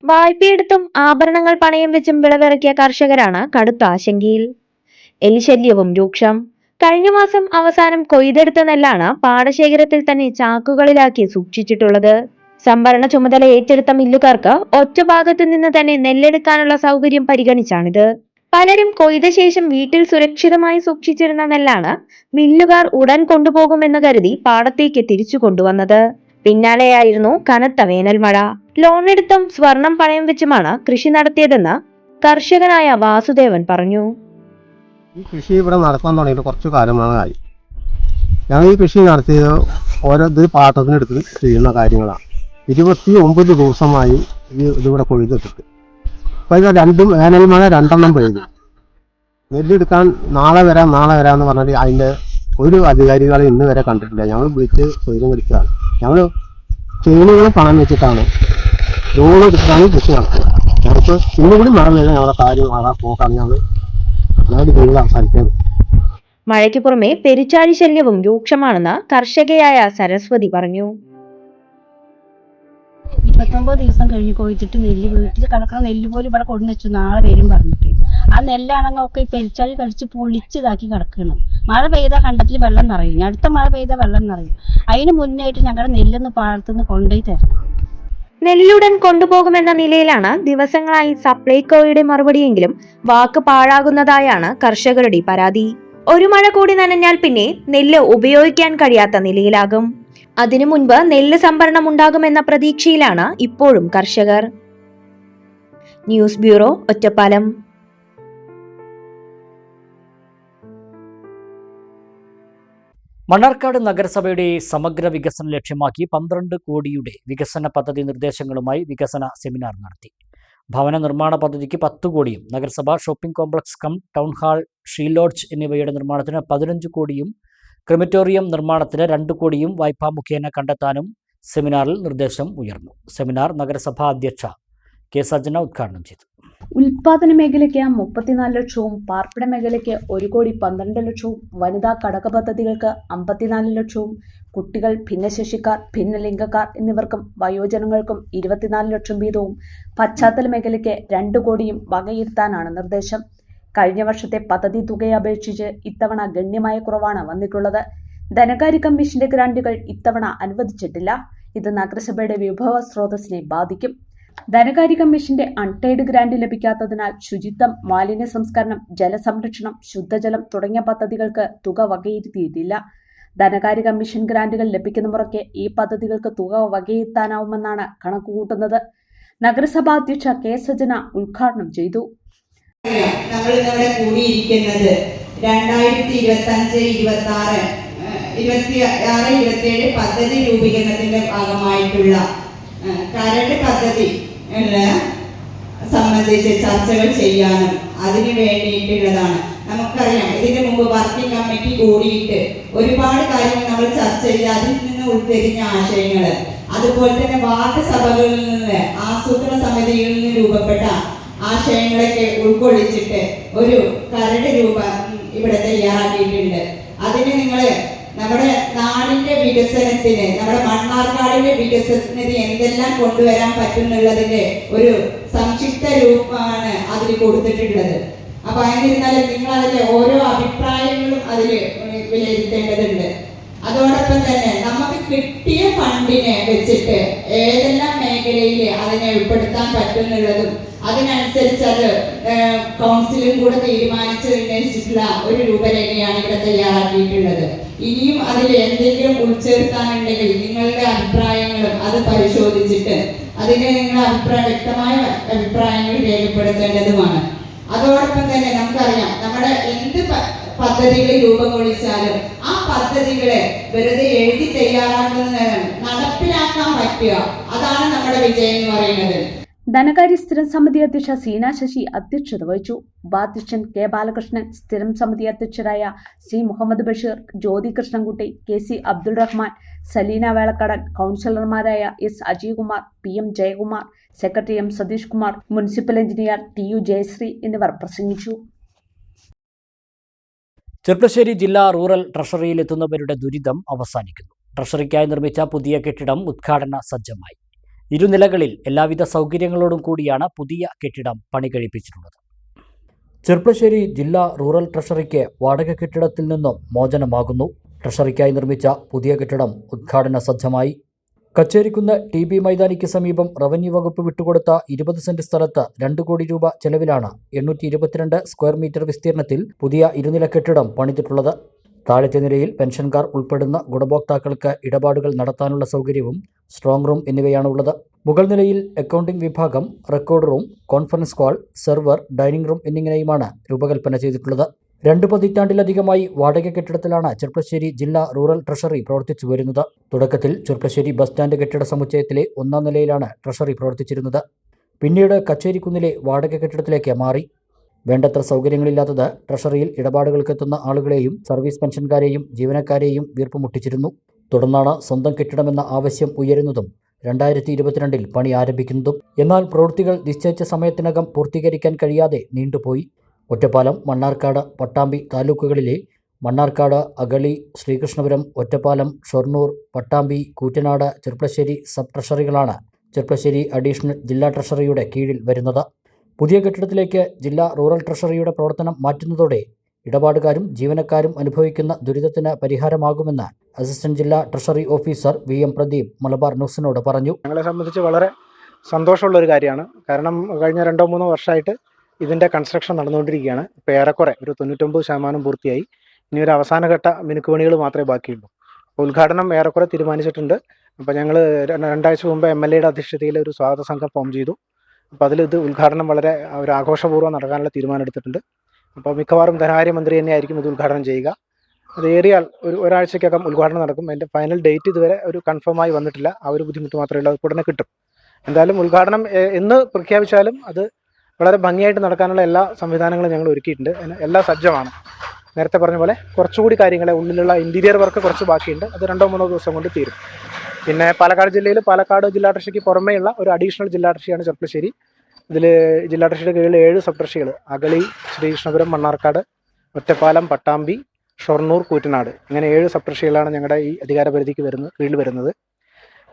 വായ്പയെടുത്തും ആഭരണങ്ങൾ പണയം വെച്ചും വിളവിറക്കിയ കർഷകരാണ് കടുത്ത ആശങ്കയിൽ. എലിശല്യവും രൂക്ഷം. കഴിഞ്ഞ മാസം അവസാനം കൊയ്തെടുത്ത നെല്ലാണ് പാടശേഖരത്തിൽ തന്നെ ചാക്കുകളിലാക്കി സൂക്ഷിച്ചിട്ടുള്ളത്. സംഭരണ ചുമതല ഏറ്റെടുത്ത മില്ലുകാർക്ക് ഒറ്റ ഭാഗത്തു നിന്ന് തന്നെ നെല്ലെടുക്കാനുള്ള സൗകര്യം പരിഗണിച്ചാണിത്. പലരും കൊയ്ത ശേഷം വീട്ടിൽ സുരക്ഷിതമായി സൂക്ഷിച്ചിരുന്ന നെല്ലാണ് മില്ലുകാർ ഉടൻ കൊണ്ടുപോകുമെന്ന് കരുതി പാടത്തേക്ക് തിരിച്ചു കൊണ്ടുവന്നത്. പിന്നാലെയായിരുന്നു കനത്ത വേനൽ മഴ. ലോണെടുത്തും സ്വർണം പണയം വെച്ചുമാണ് കൃഷി നടത്തിയതെന്ന് കർഷകനായ വാസുദേവൻ പറഞ്ഞു. ഈ കൃഷി ഇവിടെ നടത്താൻ തുടങ്ങിയിട്ട് കുറച്ചു കാലമായി. ഞങ്ങൾ ഈ കൃഷി നടത്തിയത് ഓരോ പാട്ടത്തിനെടുത്ത് ചെയ്യുന്ന കാര്യങ്ങളാണ്. 29 ദിവസമായി ഇതിവിടെ കൊയ്തിട്ടിട്ട്. അപ്പോൾ ഇത് വേനൽ മഴ 2 പെയ്തു. നെല്ലെടുക്കാൻ നാളെ വരാമെന്ന് പറഞ്ഞാൽ അതിൻ്റെ ഒരു അധികാരികളെ ഇന്ന് വരെ കണ്ടിട്ടില്ല. ഞങ്ങൾ വിളിച്ച് സ്വൈര്യം കളിക്കുകയാണ്. ഞങ്ങൾ ചെയിനുകൾ പണം വെച്ചിട്ടാണ്, ലോൺ എടുത്തിട്ടാണ് കൃഷി നടത്തുക. ഞങ്ങൾക്ക് ഇന്നുകൂടി മഴ പെയ്താൽ ഞങ്ങളുടെ കാര്യം പോക്കാൻ ഞങ്ങൾ അവസാനിക്കുന്നത്. മഴയ്ക്ക് പുറമെ പെരുച്ചാഴി ശല്യവും രൂക്ഷമാണെന്ന് കർഷകയായ സരസ്വതി പറഞ്ഞു. 29 ദിവസം കഴിഞ്ഞ് കൊയ്തിട്ട് നെല്ല് വീട്ടിൽ കിടക്കുന്ന നെല്ല് പോലും ഇവിടെ കൊണ്ടു വെച്ചു, നാളെ വരും പറഞ്ഞിട്ട്. ആ നെല്ലാണെങ്കിൽ ഒക്കെ ഈ പെരിച്ചാഴി കടിച്ച് പൊളിച്ചതാക്കി കിടക്കണം. മഴ പെയ്താൽ കണ്ടത്തിൽ വെള്ളം നിറയും, അടുത്ത മഴ പെയ്താൽ വെള്ളം നിറയും. അതിന് മുന്നായിട്ട് ഞങ്ങളുടെ നെല്ലൊന്ന് പാടത്തുനിന്ന് കൊണ്ടുപോയി തരണം. നെല്ലുടൻ കൊണ്ടുപോകുമെന്ന നിലയിലാണ് ദിവസങ്ങളായി സപ്ലൈകോയുടെ മറുപടിയെങ്കിലും വാക്ക് പാഴാകുന്നതായാണ് കർഷകരുടെ പരാതി. ഒരു മഴ കൂടി നനഞ്ഞാൽ പിന്നെ നെല്ല് ഉപയോഗിക്കാൻ കഴിയാത്ത നിലയിലാകും. അതിനു മുൻപ് നെല്ല് സംഭരണം ഉണ്ടാകുമെന്ന പ്രതീക്ഷയിലാണ് ഇപ്പോഴും കർഷകർ. News bureau, Ottapalam. മണ്ണാർക്കാട് നഗരസഭയുടെ സമഗ്ര വികസനം ലക്ഷ്യമാക്കി 12 കോടിയുടെ വികസന പദ്ധതി നിർദ്ദേശങ്ങളുമായി വികസന സെമിനാർ നടത്തി. ഭവന നിർമ്മാണ പദ്ധതിക്ക് 10 കോടിയും നഗരസഭ shopping complex town hall, she lodge എന്നിവയുടെ നിർമ്മാണത്തിന് 15 കോടിയും ക്രിമറ്റോറിയം നിർമ്മാണത്തിന് 2 കോടിയും വായ്പാ മുഖേന കണ്ടെത്താനും സെമിനാറിൽ നിർദ്ദേശം ഉയർന്നു. സെമിനാർ നഗരസഭാ അധ്യക്ഷ കെ സജന ഉദ്ഘാടനം ചെയ്തു. ഉൽപാദന മേഖലയ്ക്ക് 34 ലക്ഷവും പാർപ്പിട മേഖലയ്ക്ക് 1,12 ലക്ഷവും വനിതാ ഘടക പദ്ധതികൾക്ക് 54 ലക്ഷവും കുട്ടികൾ, ഭിന്നശേഷിക്കാർ, ഭിന്നലിംഗക്കാർ എന്നിവർക്കും വയോജനങ്ങൾക്കും 24 ലക്ഷം വീതവും പശ്ചാത്തല മേഖലയ്ക്ക് 2 കോടിയും വകയിരുത്താനാണ് നിർദ്ദേശം. കഴിഞ്ഞ വർഷത്തെ പദ്ധതി തുകയെ അപേക്ഷിച്ച് ഇത്തവണ ഗണ്യമായ കുറവാണ് വന്നിട്ടുള്ളത്. ധനകാര്യ കമ്മീഷന്റെ ഗ്രാന്റുകൾ ഇത്തവണ അനുവദിച്ചിട്ടില്ല. ഇത് നഗരസഭയുടെ വിഭവ സ്രോതസ്സിനെ ബാധിക്കും. ധനകാര്യ കമ്മീഷന്റെ അൺടെയ്ഡ് ഗ്രാന്റ് ലഭിക്കാത്തതിനാൽ ശുചിത്വം, മാലിന്യ സംസ്കരണം, ജലസംരക്ഷണം, ശുദ്ധജലം തുടങ്ങിയ പദ്ധതികൾക്ക് തുക വകയിരുത്തിയിട്ടില്ല. ധനകാര്യ കമ്മീഷൻ ഗ്രാന്റുകൾ ലഭിക്കുന്ന മുറയ്ക്ക് ഈ പദ്ധതികൾക്ക് തുക വകയിരുത്താനാവുമെന്നാണ് കണക്കുകൂട്ടുന്നത്. നഗരസഭാ അധ്യക്ഷ കെ സജന ഉദ്ഘാടനം ചെയ്തു. നമ്മൾ ഇന്നിവിടെ കൂടിയിരിക്കുന്നത് 2025-26 പദ്ധതി രൂപീകരണത്തിന്റെ ഭാഗമായിട്ടുള്ള കരട് പദ്ധതി സംബന്ധിച്ച് ചർച്ചകൾ ചെയ്യാനും അതിനു വേണ്ടിയിട്ടുള്ളതാണ്. നമുക്കറിയാം, ഇതിനു മുമ്പ് വർക്കിംഗ് കമ്മിറ്റി കൂടിയിട്ട് ഒരുപാട് കാര്യങ്ങൾ നമ്മൾ ചർച്ച ചെയ്ത് അതിൽ നിന്ന് ഉൾത്തിരിഞ്ഞ ആശയങ്ങൾ, അതുപോലെ തന്നെ വാർഡ് സഭകളിൽ നിന്ന്, ആസൂത്രണ സമിതിയിൽ നിന്ന് രൂപപ്പെട്ട ആശയങ്ങളൊക്കെ ഉൾക്കൊള്ളിച്ചിട്ട് ഒരു കരട് ഇവിടെ തയ്യാറാക്കിയിട്ടുണ്ട്. അതിന് നിങ്ങൾ നമ്മുടെ നാടിന്റെ വികസനത്തിന്, നമ്മുടെ മണ്ണാർക്കാടിന്റെ വികസനത്തിന് എന്തെല്ലാം കൊണ്ടുവരാൻ പറ്റുന്നുള്ളതിന്റെ ഒരു സംക്ഷിപ്ത രൂപമാണ് അതിൽ കൊടുത്തിട്ടുള്ളത്. അപ്പൊ എന്നിരുന്നാലും നിങ്ങൾ അതിലെ ഓരോ അഭിപ്രായങ്ങളും അതിൽ വിലയിരുത്തേണ്ടതുണ്ട്. അതോടൊപ്പം തന്നെ നമുക്ക് കിട്ടിയ ഫണ്ടിനെ വെച്ചിട്ട് ഏതെല്ലാം മേഖലയിൽ അതിനെ ഉൾപ്പെടുത്താൻ പറ്റുന്നുള്ളതും അതിനനുസരിച്ച് അത് കൗൺസിലും കൂടെ തീരുമാനിച്ച് നിർദ്ദേശിച്ചിട്ടുള്ള ഒരു രൂപരേഖയാണ് ഇവിടെ തയ്യാറാക്കിയിട്ടുള്ളത്. ഇനിയും അതിൽ എന്തെങ്കിലും ഉൾച്ചേർക്കാനുണ്ടെങ്കിൽ നിങ്ങളുടെ അഭിപ്രായങ്ങളും അത് പരിശോധിച്ചിട്ട് അതിന് നിങ്ങളുടെ വ്യക്തമായ അഭിപ്രായങ്ങൾ രേഖപ്പെടുത്തേണ്ടതുമാണ്. അതോടൊപ്പം തന്നെ നമുക്കറിയാം, നമ്മുടെ എന്ത് പദ്ധതികൾ രൂപം കൊള്ളിച്ചാലും ആ പദ്ധതികളെ വെറുതെ എഴുതി തയ്യാറാക്കുന്നതിന് നടപ്പിലാക്കാൻ പറ്റുക, അതാണ് നമ്മുടെ വിജയം എന്ന് പറയുന്നത്. ധനകാര്യ സ്ഥിരം സമിതി അധ്യക്ഷ സീന ശശി അധ്യക്ഷത വഹിച്ചു. ഉപാധ്യക്ഷൻ കെ ബാലകൃഷ്ണൻ, സ്ഥിരം സമിതി അധ്യക്ഷരായ C Muhammad Basheer, Jyothi Krishnankutty, K C Abdul Rahman, Saleena Velakkadan, കൗൺസിലർമാരായ S Ajaykumar, P M Jayakumar, secretary M Satheesh Kumar, municipal engineer T U Jayasree എന്നിവർ പ്രസംഗിച്ചു. ചെർപ്പശ്ശേരി ജില്ലാ റൂറൽ ട്രഷറിയിലെത്തുന്നവരുടെ ദുരിതം അവസാനിക്കുന്നു. ട്രഷറിക്കായി നിർമ്മിച്ച പുതിയ കെട്ടിടം ഉദ്ഘാടന സജ്ജമായി. 2 നിലകളിൽ എല്ലാവിധ സൗകര്യങ്ങളോടും കൂടിയാണ് പുതിയ കെട്ടിടം പണി കഴിപ്പിച്ചിട്ടുള്ളത്. ചെർപ്പശ്ശേരി ജില്ലാ റൂറൽ ട്രഷറിക്ക് വാടക കെട്ടിടത്തിൽ നിന്നും മോചനമാകുന്നു. ട്രഷറിക്കായി നിർമ്മിച്ച പുതിയ കെട്ടിടം ഉദ്ഘാടന സജ്ജമായി. കച്ചേരിക്കുന്ന് TB മൈതാനിക്ക് സമീപം റവന്യൂ വകുപ്പ് വിട്ടുകൊടുത്ത 20 സെന്റ് സ്ഥലത്ത് 2 കോടി രൂപ ചെലവിലാണ് 822 സ്ക്വയർ മീറ്റർ വിസ്തീർണത്തിൽ പുതിയ 2 നില കെട്ടിടം പണിതിട്ടുള്ളത്. താഴത്തെ നിലയിൽ പെൻഷൻകാർ ഉൾപ്പെടുന്ന ഗുണഭോക്താക്കൾക്ക് ഇടപാടുകൾ നടത്താനുള്ള സൗകര്യവും സ്ട്രോങ് റൂം എന്നിവയാണുള്ളത്. മുകൾ നിലയിൽ അക്കൗണ്ടിംഗ് വിഭാഗം, record room, conference hall, server, dining room എന്നിങ്ങനെയുമാണ് രൂപകൽപ്പന ചെയ്തിട്ടുള്ളത്. 2 പതിറ്റാണ്ടിലധികമായി വാടക കെട്ടിടത്തിലാണ് ചെർപ്പശ്ശേരി ജില്ലാ റൂറൽ ട്രഷറി പ്രവർത്തിച്ചു വരുന്നത്. തുടക്കത്തിൽ ചെർപ്പശ്ശേരി ബസ് സ്റ്റാൻഡ് കെട്ടിട സമുച്ചയത്തിലെ 1ാം നിലയിലാണ് ട്രഷറി പ്രവർത്തിച്ചിരുന്നത്. പിന്നീട് കച്ചേരിക്കുന്നിലെ വാടക കെട്ടിടത്തിലേക്ക് മാറി. വേണ്ടത്ര സൗകര്യങ്ങളില്ലാത്തത് ട്രഷറിയിൽ ഇടപാടുകൾക്കെത്തുന്ന ആളുകളെയും സർവീസ് പെൻഷൻകാരെയും ജീവനക്കാരെയും വീർപ്പുമുട്ടിച്ചിരുന്നു. തുടർന്നാണ് സ്വന്തം കെട്ടിടമെന്ന ആവശ്യം ഉയരുന്നതും 2022 പണി ആരംഭിക്കുന്നതും. എന്നാൽ പ്രവൃത്തികൾ നിശ്ചയിച്ച സമയത്തിനകം പൂർത്തീകരിക്കാൻ കഴിയാതെ നീണ്ടുപോയി. ഒറ്റപ്പാലം, മണ്ണാർക്കാട്, പട്ടാമ്പി താലൂക്കുകളിലെ മണ്ണാർക്കാട്, അഗളി, ശ്രീകൃഷ്ണപുരം, ഒറ്റപ്പാലം, ഷൊർണൂർ, പട്ടാമ്പി, കൂറ്റനാട്, ചെർപ്പശ്ശേരി സബ് ട്രഷറികളാണ് ചെർപ്പശ്ശേരി അഡീഷണൽ ജില്ലാ ട്രഷറിയുടെ കീഴിൽ വരുന്നത്. പുതിയ കെട്ടിടത്തിലേക്ക് ജില്ലാ റൂറൽ ട്രഷറിയുടെ പ്രവർത്തനം മാറ്റുന്നതോടെ ഇടപാടുകാരും ജീവനക്കാരും അനുഭവിക്കുന്ന ദുരിതത്തിന് പരിഹാരമാകുമെന്ന് അസിസ്റ്റന്റ് ജില്ലാ treasury officer VM Pradeep Malabar ന്യൂസിനോട് പറഞ്ഞു. ഞങ്ങളെ സംബന്ധിച്ച് വളരെ സന്തോഷമുള്ള ഒരു കാര്യമാണ്. കാരണം കഴിഞ്ഞ 2-3 വർഷമായിട്ട് ഇതിൻ്റെ കൺസ്ട്രക്ഷൻ നടന്നുകൊണ്ടിരിക്കുകയാണ്. ഇപ്പോൾ ഏറെക്കുറെ ഒരു 99% പൂർത്തിയായി. ഇനി ഒരു അവസാനഘട്ട മിനുക്കുപണികൾ മാത്രമേ ബാക്കിയുള്ളൂ. ഉദ്ഘാടനം ഏറെക്കുറെ തീരുമാനിച്ചിട്ടുണ്ട്. അപ്പോൾ ഞങ്ങൾ 2 ആഴ്ച മുമ്പ് MLAയുടെ അധ്യക്ഷതയിൽ ഒരു സ്വാഗത സംഘം ഫോം ചെയ്തു. അപ്പോൾ ഇത് ഉദ്ഘാടനം വളരെ ഒരു ആഘോഷപൂർവ്വം നടക്കാനുള്ള തീരുമാനം എടുത്തിട്ടുണ്ട്. അപ്പോൾ മിക്കവാറും ധനകാര്യമന്ത്രി തന്നെയായിരിക്കും ഇത് ഉദ്ഘാടനം ചെയ്യുക. അത് ഏറിയാൽ ഒരാഴ്ചക്കകം ഉദ്ഘാടനം നടക്കും. അതിൻ്റെ ഫൈനൽ ഡേറ്റ് ഇതുവരെ ഒരു കൺഫേമായി വന്നിട്ടില്ല. ആ ഒരു ബുദ്ധിമുട്ട് മാത്രമേ ഉള്ളൂ. അത് ഉടനെ കിട്ടും. എന്തായാലും ഉദ്ഘാടനം എന്ന് പ്രഖ്യാപിച്ചാലും അത് വളരെ ഭംഗിയായിട്ട് നടക്കാനുള്ള എല്ലാ സംവിധാനങ്ങളും ഞങ്ങൾ ഒരുക്കിയിട്ടുണ്ട്. എല്ലാം സജ്ജമാണ്. നേരത്തെ പറഞ്ഞ പോലെ കുറച്ചുകൂടി കാര്യങ്ങളെ ഉള്ളിലുള്ള ഇൻറ്റീരിയർ വർക്ക് കുറച്ച് ബാക്കിയുണ്ട്. അത് 2-3 ദിവസം കൊണ്ട് തീരും. പിന്നെ പാലക്കാട് ജില്ലയിൽ പാലക്കാട് ജില്ലാ ട്രഷറിക്ക് പുറമേയുള്ള ഒരു അഡീഷണൽ ജില്ലാ ട്രഷറിയാണ് ചെർപ്പളശ്ശേരി. ഇതിൽ ജില്ലാ ട്രഷറിയുടെ കീഴിൽ 7 സബ് ട്രഷറികൾ, അഗളി, ശ്രീകൃഷ്ണപുരം, മണ്ണാർക്കാട്, ഒറ്റപ്പാലം, പട്ടാമ്പി, ഷൊർണൂർ, കൂറ്റനാട്, ഇങ്ങനെ 7 സബ് ട്രഷറികളാണ് ഞങ്ങളുടെ ഈ അധികാരപരിധിക്ക് കീഴിൽ വരുന്നത്.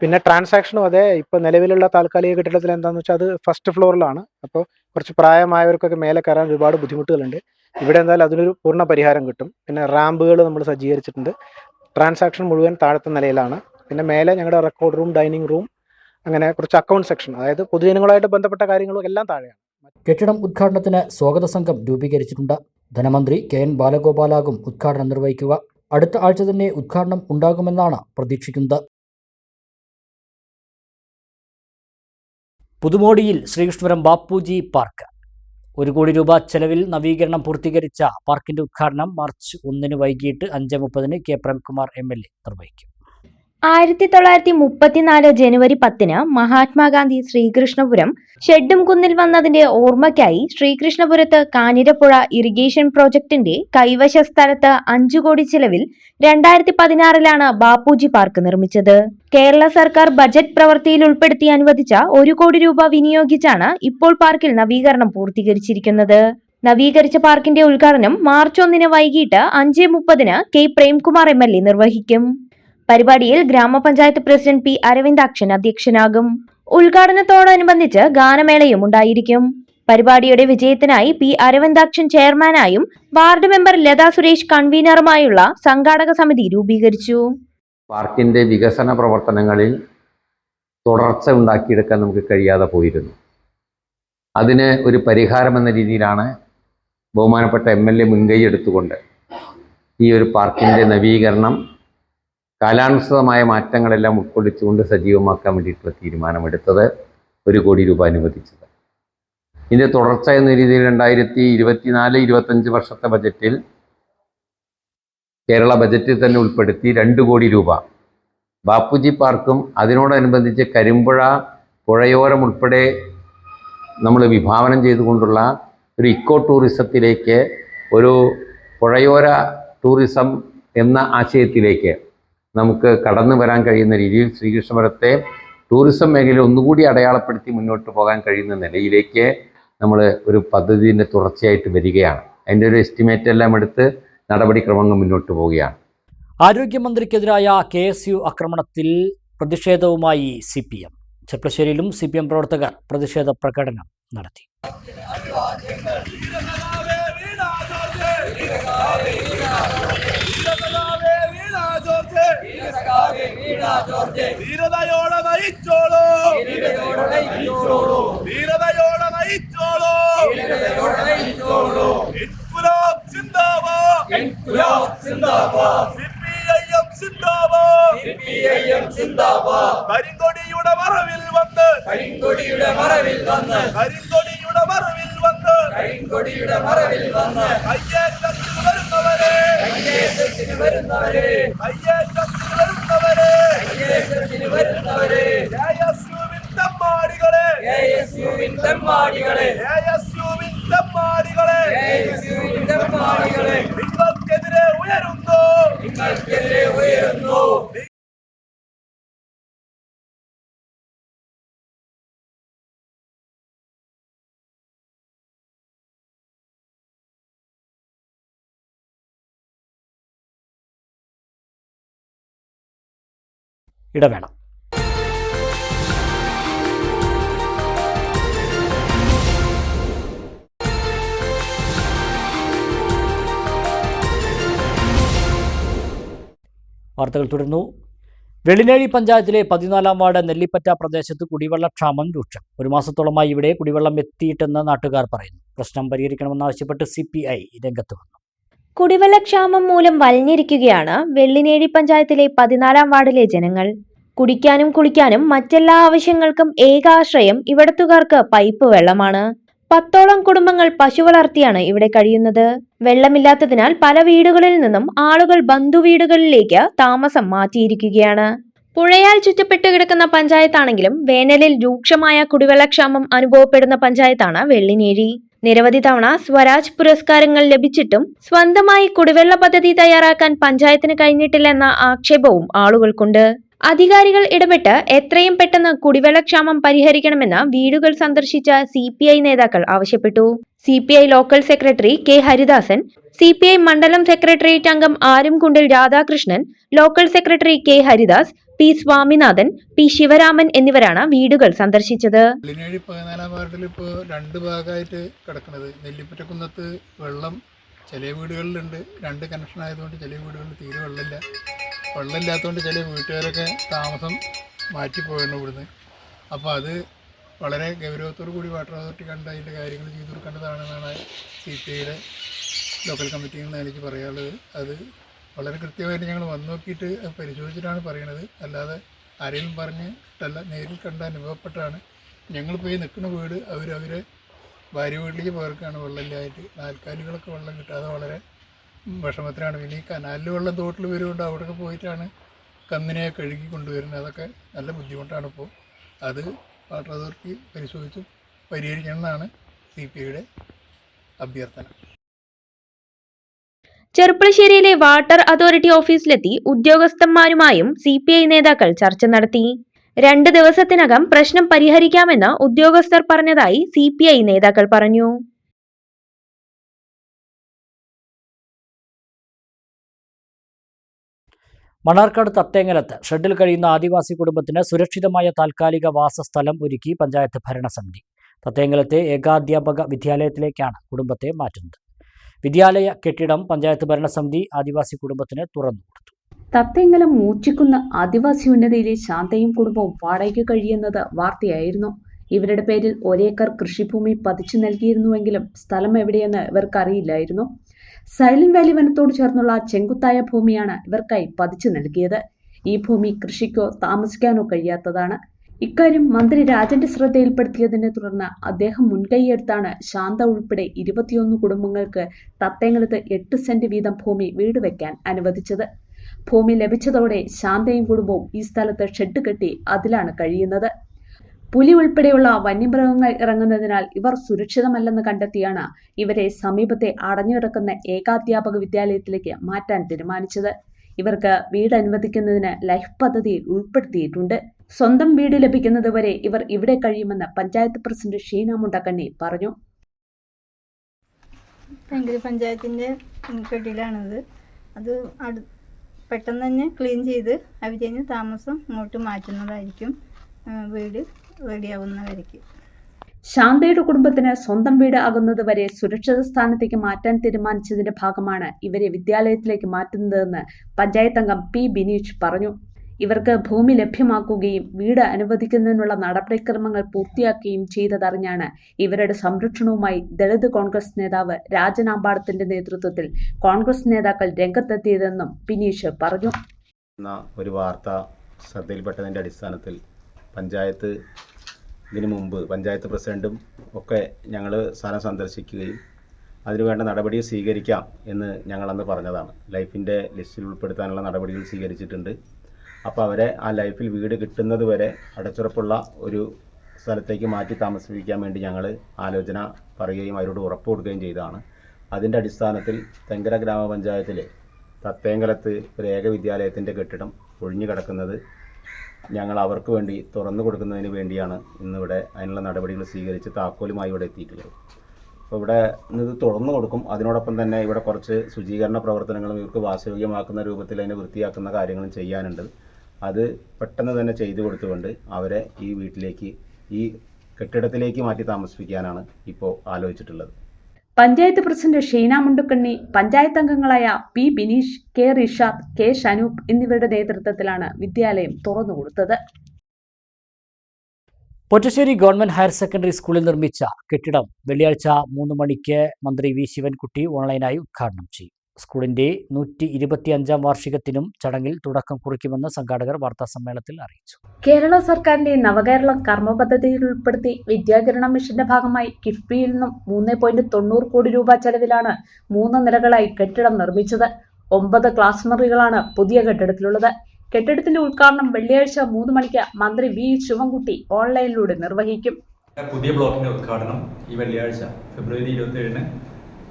പിന്നെ ട്രാൻസാക്ഷനും അതെ, ഇപ്പോൾ നിലവിലുള്ള താൽക്കാലിക കെട്ടിടത്തിൽ എന്താണെന്ന് വെച്ചാൽ അത് ഫസ്റ്റ് ഫ്ലോറിലാണ്. അപ്പോൾ കുറച്ച് പ്രായമായവർക്കൊക്കെ മേലെ കയറാൻ ഒരുപാട് ബുദ്ധിമുട്ടുകളുണ്ട്. ഇവിടെ എന്തായാലും അതിനൊരു പൂർണ്ണ പരിഹാരം കിട്ടും. പിന്നെ റാമ്പുകൾ നമ്മൾ സജ്ജീകരിച്ചിട്ടുണ്ട്. ട്രാൻസാക്ഷൻ മുഴുവൻ താഴത്തെ നിലയിലാണ്. പിന്നെ മേലെ ഞങ്ങളുടെ റെക്കോർഡ് റൂം, ഡൈനിങ് റൂം, അങ്ങനെ കുറച്ച് അക്കൗണ്ട് സെക്ഷൻ, അതായത് പൊതുജനങ്ങളുമായിട്ട് ബന്ധപ്പെട്ട കാര്യങ്ങളും എല്ലാം താഴെയാണ്. കെട്ടിടം ഉദ്ഘാടനത്തിന് സ്വാഗത സംഘം രൂപീകരിച്ചിട്ടുണ്ട്. ധനമന്ത്രി KN ബാലഗോപാലാകും ഉദ്ഘാടനം നിർവഹിക്കുക. അടുത്ത ആഴ്ച തന്നെ ഉദ്ഘാടനം ഉണ്ടാകുമെന്നാണ് പ്രതീക്ഷിക്കുന്നത്. പുതുമോടിയിൽ ശ്രീകൃഷ്ണപുരം ബാപ്പുജി പാർക്ക് 1 കോടി രൂപ ചെലവിൽ നവീകരണം പൂർത്തീകരിച്ച പാർക്കിന്റെ ഉദ്ഘാടനം മാർച്ച് 1 വൈകിട്ട് 5:30 കെ പ്രേംകുമാർ MLA നിർവഹിക്കും. 1934 ജനുവരി 10 മഹാത്മാഗാന്ധി ശ്രീകൃഷ്ണപുരം ഷെഡും കുന്നിൽ വന്നതിന്റെ ഓർമ്മയ്ക്കായി ശ്രീകൃഷ്ണപുരത്ത് കാഞ്ഞിരപ്പുഴ ഇറിഗേഷൻ പ്രോജക്ടിന്റെ കൈവശ സ്ഥലത്ത് 5 കോടി ചിലവിൽ 2016 ബാപ്പുജി പാർക്ക് നിർമ്മിച്ചത്. കേരള സർക്കാർ ബജറ്റ് പ്രവൃത്തിയിൽ ഉൾപ്പെടുത്തി അനുവദിച്ച 1 കോടി രൂപ വിനിയോഗിച്ചാണ് ഇപ്പോൾ പാർക്കിൽ നവീകരണം പൂർത്തീകരിച്ചിരിക്കുന്നത്. നവീകരിച്ച പാർക്കിന്റെ ഉദ്ഘാടനം മാർച്ച് 1 വൈകിട്ട് 5:30 കെ പ്രേംകുമാർ MLA നിർവഹിക്കും. പരിപാടിയിൽ ഗ്രാമപഞ്ചായത്ത് പ്രസിഡന്റ് P. അരവിന്ദാക്ഷൻ അധ്യക്ഷനാകും. ഉദ്ഘാടനത്തോടനുബന്ധിച്ച് ഗാനമേളയും ഉണ്ടായിരിക്കും. പരിപാടിയുടെ വിജയത്തിനായി P. അരവിന്ദാക്ഷൻ ചെയർമാനായും വാർഡ് മെമ്പർ ലതാ സുരേഷ് കൺവീനറുമായുള്ള സംഘാടക സമിതി രൂപീകരിച്ചു. പാർക്കിൻ്റെ വികസന പ്രവർത്തനങ്ങളിൽ തുടർച്ച ഉണ്ടാക്കിയെടുക്കാൻ നമുക്ക് കഴിയാതെ പോയിരുന്നു. അതിന് ഒരു പരിഹാരമെന്ന രീതിയിലാണ് ബഹുമാനപ്പെട്ട MLA മുൻകൈ എടുത്തുകൊണ്ട് ഈ ഒരു പാർക്കിൻ്റെ നവീകരണം കാലാനുസൃതമായ മാറ്റങ്ങളെല്ലാം ഉൾക്കൊള്ളിച്ചുകൊണ്ട് സജീവമാക്കാൻ വേണ്ടിയിട്ടുള്ള തീരുമാനമെടുത്തത് 1 കോടി രൂപ അനുവദിച്ചത്. ഇതിൻ്റെ തുടർച്ച എന്ന രീതിയിൽ 2024-25 വർഷത്തെ ബജറ്റിൽ കേരള ബജറ്റിൽ തന്നെ ഉൾപ്പെടുത്തി 2 കോടി രൂപ ബാപ്പുജി പാർക്കും അതിനോടനുബന്ധിച്ച് കരിമ്പുഴ പുഴയോരം ഉൾപ്പെടെ നമ്മൾ വിഭാവനം ചെയ്തുകൊണ്ടുള്ള ഒരു ഇക്കോ ടൂറിസത്തിലേക്ക്, ഒരു പുഴയോര ടൂറിസം എന്ന ആശയത്തിലേക്ക് നമുക്ക് കടന്നു വരാൻ കഴിയുന്ന രീതിയിൽ ശ്രീകൃഷ്ണപുരത്തെ ടൂറിസം മേഖല ഒന്നുകൂടി അടയാളപ്പെടുത്തി മുന്നോട്ട് പോകാൻ കഴിയുന്ന നിലയിലേക്ക് നമ്മൾ ഒരു പദ്ധതിൻ്റെ തുടർച്ചയായിട്ട് വരികയാണ്. അതിൻ്റെ ഒരു എസ്റ്റിമേറ്റ് എല്ലാം എടുത്ത് നടപടിക്രമങ്ങൾ മുന്നോട്ട് പോവുകയാണ്. ആരോഗ്യമന്ത്രിക്കെതിരായ KSU ആക്രമണത്തിൽ പ്രതിഷേധവുമായി CPM. ചെർപ്പളശ്ശേരിയിലും CPM പ്രവർത്തകർ പ്രതിഷേധ പ്രകടനം നടത്തി. ധീരതയോടെ നയിച്ചോളൂ, ധീരതയോടെ നയിച്ചോളൂ. ഇൻകുലാബ് സിന്ദാബാദ്, ഇൻകുലാബ് സിന്ദാബാദ്. CPIM സിന്ദാബാദ്, CPIM സിന്ദാബാദ്. കരിങ്കൊടിയുടെ മറവിൽ വന്ന്, കരിങ്കൊടിയുടെ മറവിൽ വന്ന്, കരിങ്കൊടിയുടെ മറവിൽ വന്ന്, കരിങ്കൊടിയുടെ മറവിൽ വന്ന്. കയ്യേറ്റത്തിന് വരുന്നവരെ, കയ്യേറ്റത്തിന് വരുന്നവരെ, കയ്യേറ്റത്തിന് വരുന്നവരെ, കയ്യേറ്റത്തിന് വരുന്നവരെ. ASUവിൻ തെമ്മാടികളെ, ASUവിൻ തെമ്മാടികളെ, ASUവിൻ തെമ്മാടികളെ, ASUവിൻ തെമ്മാടികളെ. നിങ്ങൾക്കെതിരെ ഉയരുന്നു, നിങ്ങൾക്കെതിരെ ഉയരുന്നു. ഇടവേള. വാർത്തകൾ തുടരുന്നു. വെള്ളിനേഴി പഞ്ചായത്തിലെ 14-ാം വാർഡ് നെല്ലിപ്പറ്റ പ്രദേശത്ത് കുടിവെള്ളക്ഷാമം രൂക്ഷം. 1 മാസത്തോളമായി ഇവിടെ കുടിവെള്ളം എത്തിയിട്ടെന്ന് നാട്ടുകാർ പറയുന്നു. പ്രശ്നം പരിഹരിക്കണമെന്നാവശ്യപ്പെട്ട് CPI രംഗത്ത് വന്നു. കുടിവെള്ളക്ഷാമം മൂലം വലഞ്ഞിരിക്കുകയാണ് വെള്ളിനേഴി പഞ്ചായത്തിലെ 14-ാം വാർഡിലെ ജനങ്ങൾ. കുടിക്കാനും കുളിക്കാനും മറ്റെല്ലാ ആവശ്യങ്ങൾക്കും ഏകാശ്രയം ഇവിടത്തുകാർക്ക് പൈപ്പ് വെള്ളമാണ്. 10ഓളം കുടുംബങ്ങൾ പശു വളർത്തിയാണ് ഇവിടെ കഴിയുന്നത്. വെള്ളമില്ലാത്തതിനാൽ പല വീടുകളിൽ നിന്നും ആളുകൾ ബന്ധുവീടുകളിലേക്ക് താമസം മാറ്റിയിരിക്കുകയാണ്. പുഴയാൽ ചുറ്റപ്പെട്ട് കിടക്കുന്ന പഞ്ചായത്താണെങ്കിലും വേനലിൽ രൂക്ഷമായ കുടിവെള്ളക്ഷാമം അനുഭവപ്പെടുന്ന പഞ്ചായത്താണ് വെള്ളിനേഴി. നിരവധി തവണ സ്വരാജ് പുരസ്കാരങ്ങൾ ലഭിച്ചിട്ടും സ്വന്തമായി കുടിവെള്ള പദ്ധതി തയ്യാറാക്കാൻ പഞ്ചായത്തിന് കഴിഞ്ഞിട്ടില്ലെന്ന ആക്ഷേപവും ആളുകൾക്കുണ്ട്. അധികാരികൾ ഇടപെട്ട് എത്രയും പെട്ടെന്ന് കുടിവെള്ളക്ഷാമം പരിഹരിക്കണമെന്ന് വീടുകൾ സന്ദർശിച്ച CPI നേതാക്കൾ ആവശ്യപ്പെട്ടു. CPI local secretary K Haridasan, CPI മണ്ഡലം സെക്രട്ടേറിയറ്റ് അംഗം ആരുംകുണ്ടിൽ Radhakrishnan, local secretary K Haridas, P Swaminathan, P Sivaraman എന്നിവരാണ് വീടുകൾ സന്ദർശിച്ചത്. 14 വാർഡിൽ ഇപ്പോൾ 2 ഭാഗമായിട്ട് കിടക്കുന്നത്. നെല്ലിപ്പറ്റക്കുന്നത്ത് വെള്ളം ചില വീടുകളിലുണ്ട്, 2 കണക്ഷൻ ആയതുകൊണ്ട് ചില വീടുകളിൽ തീരെ വെള്ളമില്ല. വെള്ളമില്ലാത്തതുകൊണ്ട് ചില വീട്ടുകാരൊക്കെ താമസം മാറ്റിപ്പോയിരുന്നു ഇവിടുന്ന്. അപ്പോൾ അത് വളരെ ഗൗരവത്തോടു കൂടി വാട്ടർ അതോറിറ്റി കണ്ട് അതിൻ്റെ കാര്യങ്ങൾ ചെയ്തു കൊടുക്കേണ്ടതാണെന്നാണ് CPIയുടെ ലോക്കൽ കമ്മിറ്റിയിൽ നിന്ന് എനിക്ക് പറയാനുള്ളത്. അത് വളരെ കൃത്യമായിട്ട് ഞങ്ങൾ വന്നു നോക്കിയിട്ട് പരിശോധിച്ചിട്ടാണ് പറയണത്. അല്ലാതെ ആരെങ്കിലും പറഞ്ഞിട്ടല്ല, നേരിൽ കണ്ട അനുഭവപ്പെട്ടാണ്. ഞങ്ങളിപ്പോൾ ഈ നിൽക്കുന്ന വീട് അവരെ ഭാര്യ വീട്ടിലേക്ക് പോർക്കാണ് വെള്ളമില്ലായിട്ട്. നാൽക്കാലികളൊക്കെ വെള്ളം കിട്ടാതെ വളരെ വിഷമത്തിലാണ്. പിന്നെ ഈ കനാലിൽ വെള്ളം തോട്ടിൽ വരുകൊണ്ട് അവിടെയൊക്കെ പോയിട്ടാണ് കന്നിനെ കഴുകി കൊണ്ടുവരുന്നത്. അതൊക്കെ നല്ല ബുദ്ധിമുട്ടാണ്. ഇപ്പോൾ അത് വാട്ടർ അതോറിറ്റി പരിശോധിച്ച് പരിഹരിക്കണമെന്നാണ് CPIയുടെ അഭ്യർത്ഥന. ചെർപ്പളശ്ശേരിയിലെ വാട്ടർ അതോറിറ്റി ഓഫീസിലെത്തി ഉദ്യോഗസ്ഥന്മാരുമായും CPI നേതാക്കൾ ചർച്ച നടത്തി. 2 ദിവസത്തിനകം പ്രശ്നം പരിഹരിക്കാമെന്ന് ഉദ്യോഗസ്ഥർ പറഞ്ഞതായി CPI നേതാക്കൾ പറഞ്ഞു. മണ്ണാർക്കാട് തത്തേങ്ങലത്ത് ഷെഡിൽ കഴിയുന്ന ആദിവാസി കുടുംബത്തിന് സുരക്ഷിതമായ താൽക്കാലിക വാസസ്ഥലം ഒരുക്കി പഞ്ചായത്ത് ഭരണസമിതി. തത്തേങ്ങലത്തെ ഏകാധ്യാപക വിദ്യാലയത്തിലേക്കാണ് കുടുംബത്തെ മാറ്റുന്നത്. വിദ്യാലയ കെട്ടിടം പഞ്ചായത്ത് ഭരണസമിതി ആദിവാസി കുടുംബത്തിന് തുറന്നുകൊടുത്തു. തത്തേങ്ങലം മൂച്ചിക്കുന്ന് ആദിവാസി ഉന്നതിയിലെ ശാന്തയും കുടുംബവും വാടകയ്ക്ക് കഴിയുന്നത് വാർത്തയായിരുന്നു. ഇവരുടെ പേരിൽ 1 ഏക്കർ കൃഷിഭൂമി പതിച്ചു നൽകിയിരുന്നുവെങ്കിലും സ്ഥലം എവിടെയെന്ന് ഇവർക്കറിയില്ലായിരുന്നു. സൈലന്റ് വാലി വനത്തോട് ചേർന്നുള്ള ചെങ്കുത്തായ ഭൂമിയാണ് ഇവർക്കായി പതിച്ചു നൽകിയത്. ഈ ഭൂമി കൃഷിക്കോ താമസിക്കാനോ കഴിയാത്തതാണ്. ഇക്കാര്യം മന്ത്രി രാജന്റെ ശ്രദ്ധയിൽപ്പെടുത്തിയതിനെ തുടർന്ന് അദ്ദേഹം മുൻകൈയെടുത്താണ് ശാന്ത ഉൾപ്പെടെ 21 കുടുംബങ്ങൾക്ക് തത്തേങ്ങലത്ത് 8 സെന്റ് വീതം ഭൂമി വീട് വയ്ക്കാൻ അനുവദിച്ചത്. ഭൂമി ലഭിച്ചതോടെ ശാന്തയും കുടുംബവും ഈ സ്ഥലത്ത് ഷെഡ് കെട്ടി അതിലാണ് കഴിയുന്നത്. പുലി ഉൾപ്പെടെയുള്ള വന്യമൃഗങ്ങൾ ഇറങ്ങുന്നതിനാൽ ഇവർ സുരക്ഷിതമല്ലെന്ന് കണ്ടെത്തിയാണ് ഇവരെ സമീപത്തെ അടഞ്ഞുകിടക്കുന്ന ഏകാധ്യാപക വിദ്യാലയത്തിലേക്ക് മാറ്റാൻ തീരുമാനിച്ചത്. ഇവർക്ക് വീട് അനുവദിക്കുന്നതിന് ലൈഫ് പദ്ധതിയിൽ ഉൾപ്പെടുത്തിയിട്ടുണ്ട്. സ്വന്തം വീട് ലഭിക്കുന്നതുവരെ ഇവർ ഇവിടെ കഴിയുമെന്ന് പഞ്ചായത്ത് പ്രസിഡന്റ് ഷീന മുണ്ടക്കണ്ണി പറഞ്ഞു. പഞ്ചായത്തിന്റെ കെട്ടിലാണത്. അത് പെട്ടെന്ന് തന്നെ ക്ലീൻ ചെയ്ത് അവര് താമസം ഇങ്ങോട്ട് മാറ്റുന്നതായിരിക്കും. വീട് റെഡിയാവുന്നവരേക്ക്. ശാന്തയുടെ കുടുംബത്തിന് സ്വന്തം വീട് ആകുന്നതുവരെ സുരക്ഷിത സ്ഥാനത്തേക്ക് മാറ്റാൻ തീരുമാനിച്ചതിന്റെ ഭാഗമാണ് ഇവരെ വിദ്യാലയത്തിലേക്ക് മാറ്റുന്നതെന്ന് പഞ്ചായത്ത് അംഗം P ബിനീഷ് പറഞ്ഞു. ഇവർക്ക് ഭൂമി ലഭ്യമാക്കുകയും വീട് അനുവദിക്കുന്നതിനുള്ള നടപടിക്രമങ്ങൾ പൂർത്തിയാക്കുകയും ചെയ്തതറിഞ്ഞാണ് ഇവരുടെ സംരക്ഷണവുമായി ദളിത് കോൺഗ്രസ് നേതാവ് രാജനാമ്പാടത്തിന്റെ നേതൃത്വത്തിൽ കോൺഗ്രസ് നേതാക്കൾ രംഗത്തെത്തിയതെന്നും ബിനീഷ് പറഞ്ഞു. ഒരു വാർത്ത ശ്രദ്ധയിൽപ്പെട്ടതിൻ്റെ അടിസ്ഥാനത്തിൽ പഞ്ചായത്ത് ഇതിനു മുമ്പ് പഞ്ചായത്ത് പ്രസിഡൻറ്റും ഒക്കെ ഞങ്ങൾ സ്ഥലം സന്ദർശിക്കുകയും അതിനുവേണ്ട നടപടി സ്വീകരിക്കാം എന്ന് ഞങ്ങളന്ന് പറഞ്ഞതാണ്. ലൈഫിൻ്റെ ലിസ്റ്റിൽ ഉൾപ്പെടുത്താനുള്ള നടപടികൾ സ്വീകരിച്ചിട്ടുണ്ട്. അപ്പോൾ അവരെ ആ ലൈഫിൽ വീട് കിട്ടുന്നത് വരെ അടച്ചുറപ്പുള്ള ഒരു സ്ഥലത്തേക്ക് മാറ്റി താമസിപ്പിക്കാൻ വേണ്ടി ഞങ്ങൾ ആലോചന പറയുകയും അവരോട് ഉറപ്പ് കൊടുക്കുകയും ചെയ്തതാണ്. അതിൻ്റെ അടിസ്ഥാനത്തിൽ തെങ്കര ഗ്രാമപഞ്ചായത്തിലെ തത്തേങ്കലത്ത് ഒരു ഏക വിദ്യാലയത്തിൻ്റെ കെട്ടിടം ഒഴിഞ്ഞു കിടക്കുന്നത് ഞങ്ങൾ അവർക്ക് വേണ്ടി തുറന്നു കൊടുക്കുന്നതിന് വേണ്ടിയാണ് ഇന്നിവിടെ അതിനുള്ള നടപടികൾ സ്വീകരിച്ച് താക്കോലുമായി ഇവിടെ എത്തിയിട്ടുള്ളത്. അപ്പോൾ ഇവിടെ ഇത് തുറന്നു കൊടുക്കും. അതിനോടൊപ്പം തന്നെ ഇവിടെ കുറച്ച് ശുചീകരണ പ്രവർത്തനങ്ങളും ഇവർക്ക് വാസയോഗ്യമാക്കുന്ന രൂപത്തിൽ അതിനെ വൃത്തിയാക്കുന്ന കാര്യങ്ങളും ചെയ്യാനുണ്ട്. അത് പെട്ടെന്ന് തന്നെ ചെയ്തു കൊടുത്തുകൊണ്ട് അവരെ ഈ വീട്ടിലേക്ക്, ഈ കെട്ടിടത്തിലേക്ക് മാറ്റി താമസിപ്പിക്കാനാണ് ഇപ്പോൾ ആലോചിച്ചിട്ടുള്ളത്. പഞ്ചായത്ത് പ്രസിഡന്റ് ഷീന മുണ്ടക്കണ്ണി, പഞ്ചായത്ത് അംഗങ്ങളായ P Bineesh, K Rishad, K Shanoop എന്നിവരുടെ നേതൃത്വത്തിലാണ് വിദ്യാലയം തുറന്നുകൊടുത്തത്. പൊറ്റശ്ശേരി ഗവൺമെന്റ് ഹയർ സെക്കൻഡറി സ്കൂളിൽ നിർമ്മിച്ച കെട്ടിടം വെള്ളിയാഴ്ച 3 മണിക്ക് മന്ത്രി V ശിവൻകുട്ടി ഓൺലൈനായി ഉദ്ഘാടനം ചെയ്യും. സ്കൂളിന്റെ 125ാം വാർഷികത്തിനും ചടങ്ങിൽ തുടക്കം കുറിക്കുമെന്ന് സംഘാടകർ വാർത്താസമ്മേളനത്തിൽ അറിയിച്ചു. കേരള സർക്കാരിന്റെ നവകേരളം കർമ്മ പദ്ധതിയിൽ ഉൾപ്പെടുത്തി വിദ്യാകിരണം മിഷന്റെ ഭാഗമായി കിഫ്ബിയിൽ നിന്നും 3.90 കോടി രൂപ ചെലവിലാണ് 3 നിലകളായി കെട്ടിടം നിർമ്മിച്ചത്. 9 ക്ലാസ് മുറികളാണ് പുതിയ കെട്ടിടത്തിലുള്ളത്. കെട്ടിടത്തിന്റെ ഉദ്ഘാടനം വെള്ളിയാഴ്ച 3 മണിക്ക് മന്ത്രി V ശിവൻകുട്ടി ഓൺലൈനിലൂടെ നിർവഹിക്കും. പുതിയ ബ്ലോക്കിൻ്റെ ഉദ്ഘാടനം ഈ വെള്ളിയാഴ്ച ഫെബ്രുവരി 27-ന്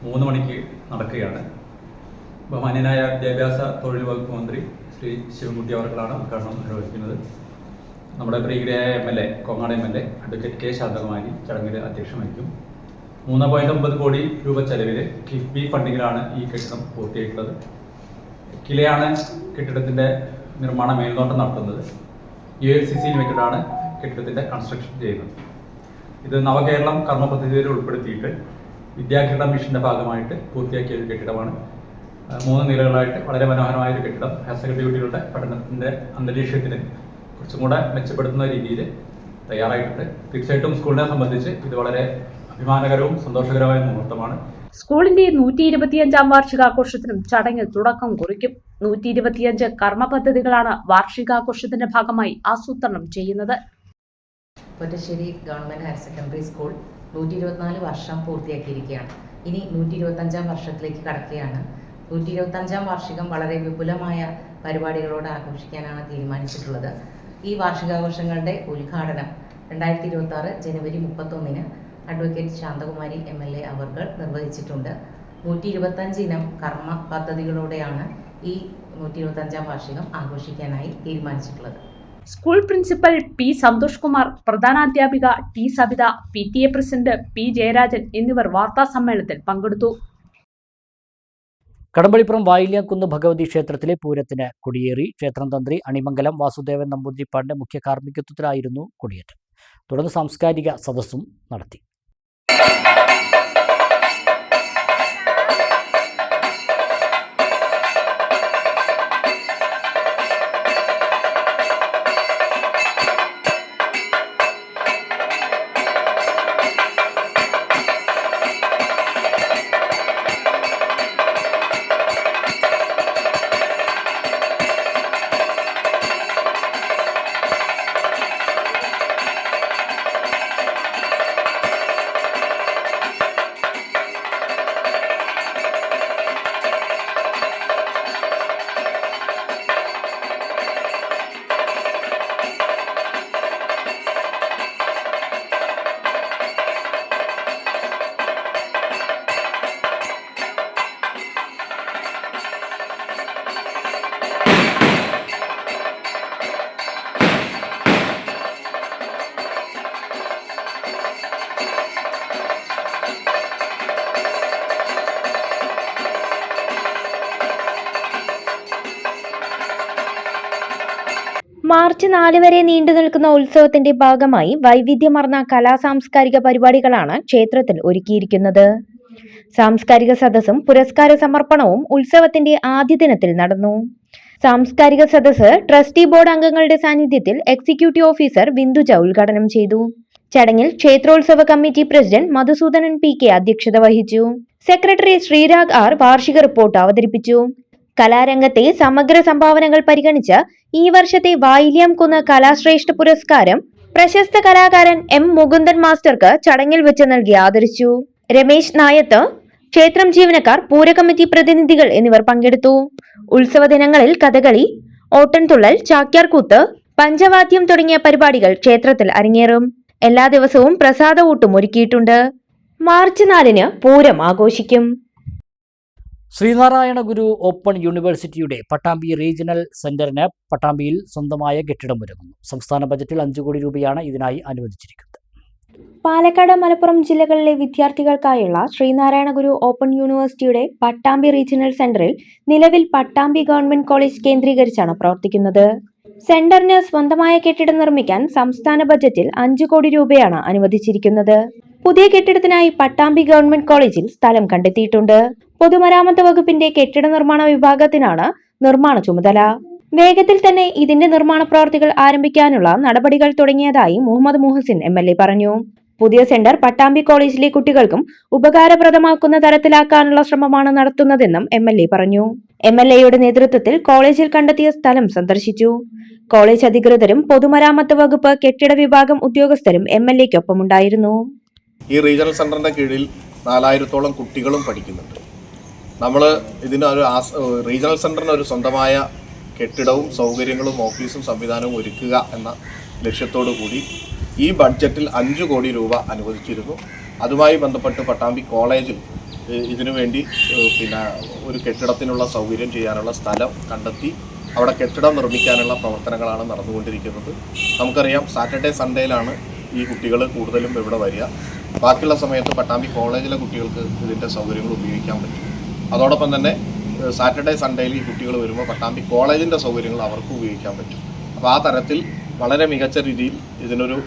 3 മണിക്ക് നടക്കുകയാണ്. ബഹുമാന്യനായ വിദ്യാഭ്യാസ തൊഴിൽ വകുപ്പ് മന്ത്രി ശ്രീ ശിവൻകുട്ടി അവർകളാണ് ഉദ്ഘാടനം നിർവഹിക്കുന്നത്. നമ്മുടെ പ്രിയങ്കരായ MLA Kongad MLA advocate K Shanthakumari ചടങ്ങിൽ അധ്യക്ഷം വഹിക്കും. 3.9 കോടി രൂപ ചെലവിൽ കിഫ്ബി ഫണ്ടിങ്ങിലാണ് ഈ കെട്ടിടം പൂർത്തിയായിട്ടുള്ളത്. കിലയാണ് കെട്ടിടത്തിൻ്റെ നിർമ്മാണ മേൽനോട്ടം നടത്തുന്നത്. ULCC ലിമിറ്റഡാണ് കെട്ടിടത്തിൻ്റെ കൺസ്ട്രക്ഷൻ ചെയ്യുന്നത്. ഇത് നവകേരളം കർമ്മ പദ്ധതിയിൽ ഉൾപ്പെടുത്തിയിട്ട് വിദ്യാകിരണം മിഷൻ്റെ ഭാഗമായിട്ട് പൂർത്തിയാക്കിയ ഒരു കെട്ടിടമാണ്. 3 നിലകളായിട്ട് വളരെ മനോഹരമായ ഒരു കെട്ടിടം. ഹയർ സെക്കൻഡറി കുട്ടികളുടെ പഠനത്തിൻ്റെ അന്തരീക്ഷത്തിന് കുറച്ചും കൂടെ മെച്ചപ്പെടുത്തുന്ന രീതിയിൽ തയ്യാറായിട്ടുണ്ട്. തീർച്ചയായിട്ടും സ്കൂളിനെ സംബന്ധിച്ച് ഇത് വളരെ അഭിമാനകരവും സന്തോഷകരമായ മുഹൂർത്തമാണ്. സ്കൂളിന്റെ 125-ാം വാർഷികാഘോഷത്തിനും ചടങ്ങിൽ തുടക്കം കുറിക്കും. 125 കർമ്മ പദ്ധതികളാണ് വാർഷികാഘോഷത്തിന്റെ ഭാഗമായി ആസൂത്രണം ചെയ്യുന്നത്. Pottassery government higher secondary school 124 വർഷം പൂർത്തിയാക്കിയിരിക്കുകയാണ്. ഇനി 125-ാം വർഷത്തിലേക്ക് കടക്കുകയാണ്. 125-ാം വാർഷികം വളരെ വിപുലമായ പരിപാടികളോട് ആഘോഷിക്കാനാണ് തീരുമാനിച്ചിട്ടുള്ളത്. ഈ വാർഷികാഘോഷങ്ങളുടെ ഉദ്ഘാടനം 2026 ജനുവരി 31-ന് അഡ്വക്കേറ്റ് ശാന്തകുമാരി MLA അവർ നിർവഹിച്ചിട്ടുണ്ട്. 125 ഇനം കർമ്മ പദ്ധതികളോടെയാണ് ഈ 125-ാം വാർഷികം ആഘോഷിക്കാനായി തീരുമാനിച്ചിട്ടുള്ളത്. School principal P. Santhosh Kumar, പ്രധാനാധ്യാപിക T. Sabitha, PTA president P. Jayarajan എന്നിവർ വാർത്താ സമ്മേളനത്തിൽ പങ്കെടുത്തു. കടമ്പളിപ്പുറം വായില്യാംകുന്ന് ഭഗവതി ക്ഷേത്രത്തിലെ പൂരത്തിന് കൊടിയേറി. ക്ഷേത്രം തന്ത്രി അണിമംഗലം വാസുദേവൻ നമ്പൂതിരിപ്പാടിന്റെ മുഖ്യ കാർമ്മികത്വത്തിലായിരുന്നു കൊടിയേറ്റം. തുടർന്ന് സാംസ്കാരിക സദസ്സും നടത്തി. മാർച്ച് 4 വരെ നീണ്ടു നിൽക്കുന്ന ഉത്സവത്തിന്റെ ഭാഗമായി വൈവിധ്യമാർന്ന കലാസാംസ്കാരിക പരിപാടികളാണ് ക്ഷേത്രത്തിൽ ഒരുക്കിയിരിക്കുന്നത്. സാംസ്കാരിക സദസ്സും പുരസ്കാര സമർപ്പണവും ഉത്സവത്തിന്റെ ആദ്യ ദിനത്തിൽ നടന്നു. സാംസ്കാരിക സദസ്സ് ട്രസ്റ്റി ബോർഡ് അംഗങ്ങളുടെ സാന്നിധ്യത്തിൽ എക്സിക്യൂട്ടീവ് ഓഫീസർ ബിന്ദുജ ഉദ്ഘാടനം ചെയ്തു. ചടങ്ങിൽ ക്ഷേത്രോത്സവ കമ്മിറ്റി പ്രസിഡന്റ് മധുസൂദനൻ PK അധ്യക്ഷത വഹിച്ചു. സെക്രട്ടറി ശ്രീരാഗ് R വാർഷിക റിപ്പോർട്ട് അവതരിപ്പിച്ചു. കലാരംഗത്തെ സമഗ്ര സംഭാവനകൾ പരിഗണിച്ച് ഈ വർഷത്തെ വായില്യാംകുന്ന് കലാശ്രേഷ്ഠ പുരസ്കാരം പ്രശസ്ത കലാകാരൻ M. മുകുന്ദൻ മാസ്റ്റർക്ക് ചടങ്ങിൽ വെച്ച് നൽകി ആദരിച്ചു. രമേശ് നായത്ത്, ക്ഷേത്രം ജീവനക്കാർ, പൂരകമ്മിറ്റി പ്രതിനിധികൾ എന്നിവർ പങ്കെടുത്തു. ഉത്സവ ദിനങ്ങളിൽ കഥകളി, ഓട്ടൻതുള്ളൽ, ചാക്യാർകൂത്ത്, പഞ്ചവാദ്യം തുടങ്ങിയ പരിപാടികൾ ക്ഷേത്രത്തിൽ അരങ്ങേറും. എല്ലാ ദിവസവും പ്രസാദഊട്ടും ഒരുക്കിയിട്ടുണ്ട്. മാർച്ച് 4-ന് പൂരം ആഘോഷിക്കും. ശ്രീനാരായണ ഗുരു ഓപ്പൺ യൂണിവേഴ്സിറ്റിയുടെ പട്ടാമ്പി റീജിയണൽ സെന്ററിന് പട്ടാമ്പിയിൽ സ്വന്തമായ കെട്ടിടം ഒരുങ്ങുന്നു. സംസ്ഥാന ബജറ്റിൽ 5 കോടി രൂപയാണ് ഇതിനായി അനുവദിച്ചിരിക്കുന്നത്. പാലക്കാട്, മലപ്പുറം ജില്ലകളിലെ വിദ്യാർത്ഥികൾക്കായുള്ള ശ്രീനാരായണ ഗുരു ഓപ്പൺ യൂണിവേഴ്സിറ്റിയുടെ പട്ടാമ്പി റീജിയണൽ സെന്ററിൽ നിലവിൽ പട്ടാമ്പി ഗവൺമെന്റ് കോളേജ് കേന്ദ്രീകരിച്ചാണ് പ്രവർത്തിക്കുന്നത്. സെന്ററിന് സ്വന്തമായ കെട്ടിടം നിർമ്മിക്കാൻ സംസ്ഥാന ബജറ്റിൽ 5 കോടി രൂപയാണ് അനുവദിച്ചിരിക്കുന്നത്. പുതിയ കെട്ടിടത്തിനായി പട്ടാമ്പി ഗവൺമെന്റ് കോളേജിൽ സ്ഥലം കണ്ടെത്തിയിട്ടുണ്ട്. പൊതുമരാമത്ത് വകുപ്പിന്റെ കെട്ടിട നിർമ്മാണ വിഭാഗത്തിനാണ് നിർമ്മാണ ചുമതല. വേഗത്തിൽ തന്നെ ഇതിന്റെ നിർമ്മാണ പ്രവർത്തികൾ ആരംഭിക്കാനുള്ള നടപടികൾ തുടങ്ങിയതായി മുഹമ്മദ് മുഹസിൻ MLA പറഞ്ഞു. പുതിയ സെന്റർ പട്ടാമ്പി കോളേജിലെ കുട്ടികൾക്കും ഉപകാരപ്രദമാക്കുന്ന തരത്തിലാക്കാനുള്ള ശ്രമമാണ് നടത്തുന്നതെന്നും MLA പറഞ്ഞു. MLAയുടെ നേതൃത്വത്തിൽ കോളേജിൽ കണ്ടെത്തിയ സ്ഥലം സന്ദർശിച്ചു. കോളേജ് അധികൃതരും പൊതുമരാമത്ത് വകുപ്പ് കെട്ടിട വിഭാഗം ഉദ്യോഗസ്ഥരും MLAയ്ക്കൊപ്പമുണ്ടായിരുന്നു. ഈ റീജിയണൽ സെന്ററിന്റെ കീഴിൽ 4000-ഓളം കുട്ടികളും പഠിക്കുന്നുണ്ട്. നമ്മൾ ഇതിനൊരു റീജിയണൽ സെന്ററിന് ഒരു സ്വന്തമായ കെട്ടിടവും സൗകര്യങ്ങളും ഓഫീസും സംവിധാനവും ഒരുക്കുക എന്ന ലക്ഷ്യത്തോടു കൂടി ഈ ബഡ്ജറ്റിൽ 5 കോടി രൂപ അനുവദിച്ചിരുന്നു. അതുമായി ബന്ധപ്പെട്ട് പട്ടാമ്പി കോളേജിൽ ഇതിനു വേണ്ടി പിന്നെ ഒരു കെട്ടിടത്തിനുള്ള സൗകര്യം ചെയ്യാനുള്ള സ്ഥലം കണ്ടെത്തി അവിടെ കെട്ടിടം നിർമ്മിക്കാനുള്ള പ്രവർത്തനങ്ങളാണ് നടന്നുകൊണ്ടിരിക്കുന്നത്. നമുക്കറിയാം സാറ്റർഡേ സൺഡേയിലാണ് ഈ കുട്ടികൾ കൂടുതലും ഇവിടെ വരിക. ബാക്കിയുള്ള സമയത്ത് പട്ടാമ്പി കോളേജിലെ കുട്ടികൾക്ക് ഇതിൻ്റെ സൗകര്യങ്ങൾ ഉപയോഗിക്കാൻ പറ്റും. അതോടൊപ്പം തന്നെ സാറ്റർഡേ സൺഡേയിൽ ഈ കുട്ടികൾ വരുമ്പോൾ പട്ടാമ്പി കോളേജിൻ്റെ സൗകര്യങ്ങൾ അവർക്ക് ഉപയോഗിക്കാൻ പറ്റും. അപ്പോൾ ആ തരത്തിൽ വളരെ മികച്ച രീതിയിൽ ഇതിനൊരു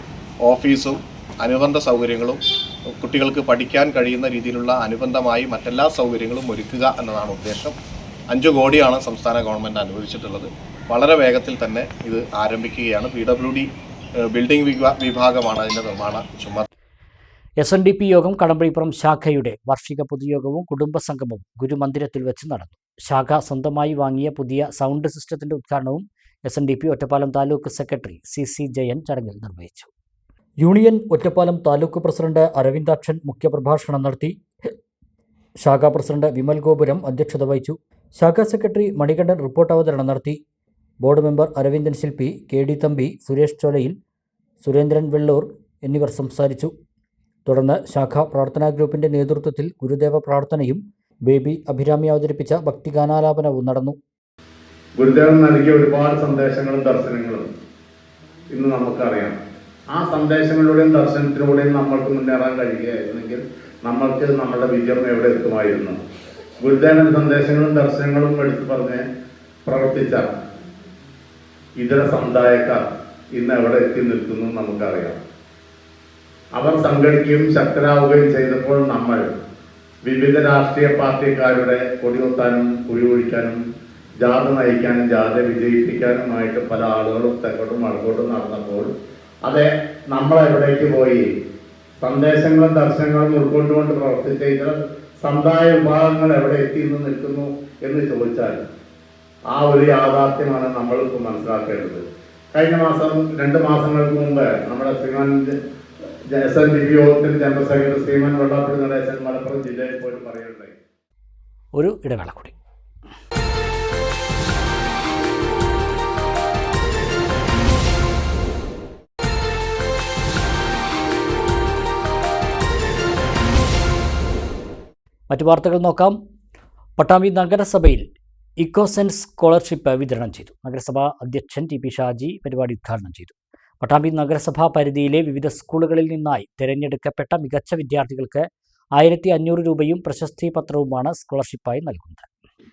ഓഫീസും അനുബന്ധ സൗകര്യങ്ങളും കുട്ടികൾക്ക് പഠിക്കാൻ കഴിയുന്ന രീതിയിലുള്ള അനുബന്ധമായി മറ്റെല്ലാ സൗകര്യങ്ങളും ഒരുക്കുക എന്നതാണ് ഉദ്ദേശം. 5 കോടിയാണ് സംസ്ഥാന ഗവൺമെൻറ് അനുവദിച്ചിട്ടുള്ളത്. വളരെ വേഗത്തിൽ തന്നെ ഇത് ആരംഭിക്കുകയാണ്. PWD ബിൽഡിംഗ് വിഭാഗമാണ് അതിൻ്റെ നിർമ്മാണ ചുമതല. SNDP യോഗം കടമ്പഴിപ്പുറം ശാഖയുടെ വാർഷിക പൊതുയോഗവും കുടുംബസംഗമവും ഗുരുമന്ദിരത്തിൽ വെച്ച് നടന്നു. ശാഖ സ്വന്തമായി വാങ്ങിയ പുതിയ സൗണ്ട് സിസ്റ്റത്തിന്റെ ഉദ്ഘാടനവും SNDP Ottapalam taluk secretary CC Jayan ചടങ്ങിൽ നിർവഹിച്ചു. യൂണിയൻ ഒറ്റപ്പാലം താലൂക്ക് പ്രസിഡന്റ് അരവിന്ദാക്ഷൻ മുഖ്യപ്രഭാഷണം നടത്തി. ശാഖാ പ്രസിഡന്റ് വിമൽ ഗോപുരം അധ്യക്ഷത വഹിച്ചു. ശാഖാ സെക്രട്ടറി മണികണ്ഠൻ റിപ്പോർട്ട് അവതരണം നടത്തി. ബോർഡ് മെമ്പർ അരവിന്ദൻ ശില്പി, KD തമ്പി, സുരേഷ് ചോലയിൽ, സുരേന്ദ്രൻ വെള്ളൂർ എന്നിവർ സംസാരിച്ചു. തുടർന്ന് ശാഖാ പ്രാർത്ഥനാ ഗ്രൂപ്പിന്റെ നേതൃത്വത്തിൽ ഗുരുദേവ പ്രാർത്ഥനയും ബേബി അഭിരാമി അവതരിപ്പിച്ച ഭക്തിഗാനാലാപനവും നടന്നു. ഗുരുദേവൻ നൽകിയ ഒരുപാട് സന്ദേശങ്ങളും ദർശനങ്ങളും ഇന്ന് നമുക്കറിയാം. ആ സന്ദേശങ്ങളിലൂടെയും ദർശനത്തിലൂടെയും നമ്മൾക്ക് മുന്നേറാൻ കഴിയുകയായിരുന്നെങ്കിൽ നമ്മൾക്ക് നമ്മുടെ വിജയം എവിടെ എത്തുമായിരുന്നു. ഗുരുദേവന്റെ സന്ദേശങ്ങളും ദർശനങ്ങളും എടുത്തു പറഞ്ഞ് പ്രവർത്തിച്ച ഇതര സമുദായക്കാർ ഇന്ന് എവിടെ എത്തി നിൽക്കുന്നു നമുക്കറിയാം. അവർ സംഘടിക്കുകയും ശക്തരാവുകയും ചെയ്തപ്പോൾ നമ്മൾ വിവിധ രാഷ്ട്രീയ പാർട്ടിക്കാരുടെ കൊടികുത്താനും കുഴിയൊഴിക്കാനും ജാഥ നയിക്കാനും ജാഥ വിജയിപ്പിക്കാനുമായിട്ട് പല ആളുകളും തെക്കോട്ടും വടക്കോട്ടും നടന്നപ്പോൾ അതെ നമ്മളെവിടേക്ക് പോയി സന്ദേശങ്ങളും ദർശനങ്ങളും ഉൾക്കൊണ്ടുകൊണ്ട് പ്രവർത്തിച്ച ഇതര സമുദായ വിഭാഗങ്ങൾ എവിടെ എത്തി നിൽക്കുന്നു എന്ന് ചോദിച്ചാൽ ആ ഒരു യാഥാർത്ഥ്യമാണ് നമ്മളിപ്പോൾ മനസ്സിലാക്കേണ്ടത്. കഴിഞ്ഞ മാസം 2 മാസങ്ങൾക്ക് മുമ്പ് നമ്മുടെ ശ്രീമാൻ SNDP യോഗത്തിൽ ജനറൽ സെക്രട്ടറി ശ്രീമാൻ വെള്ളാപ്പള്ളി നടേശൻ മലപ്പുറം ജില്ലയിൽ പോലും പറയുകയുണ്ടായി. ഒരു ഇടവേള കൂടി. മറ്റു വാർത്തകൾ നോക്കാം. പട്ടാമ്പി നഗരസഭയിൽ ഇക്കോസെൻസ് സ്കോളർഷിപ്പ് വിതരണം ചെയ്തു. നഗരസഭാ അധ്യക്ഷൻ TP ഷാജി പരിപാടി ഉദ്ഘാടനം ചെയ്തു. പട്ടാമ്പി നഗരസഭാ പരിധിയിലെ വിവിധ സ്കൂളുകളിൽ നിന്നായി തിരഞ്ഞെടുക്കപ്പെട്ട മികച്ച വിദ്യാർത്ഥികൾക്ക് 1500 രൂപയും പ്രശസ്തി പത്രവുമാണ് സ്കോളർഷിപ്പായി നൽകുന്നത്.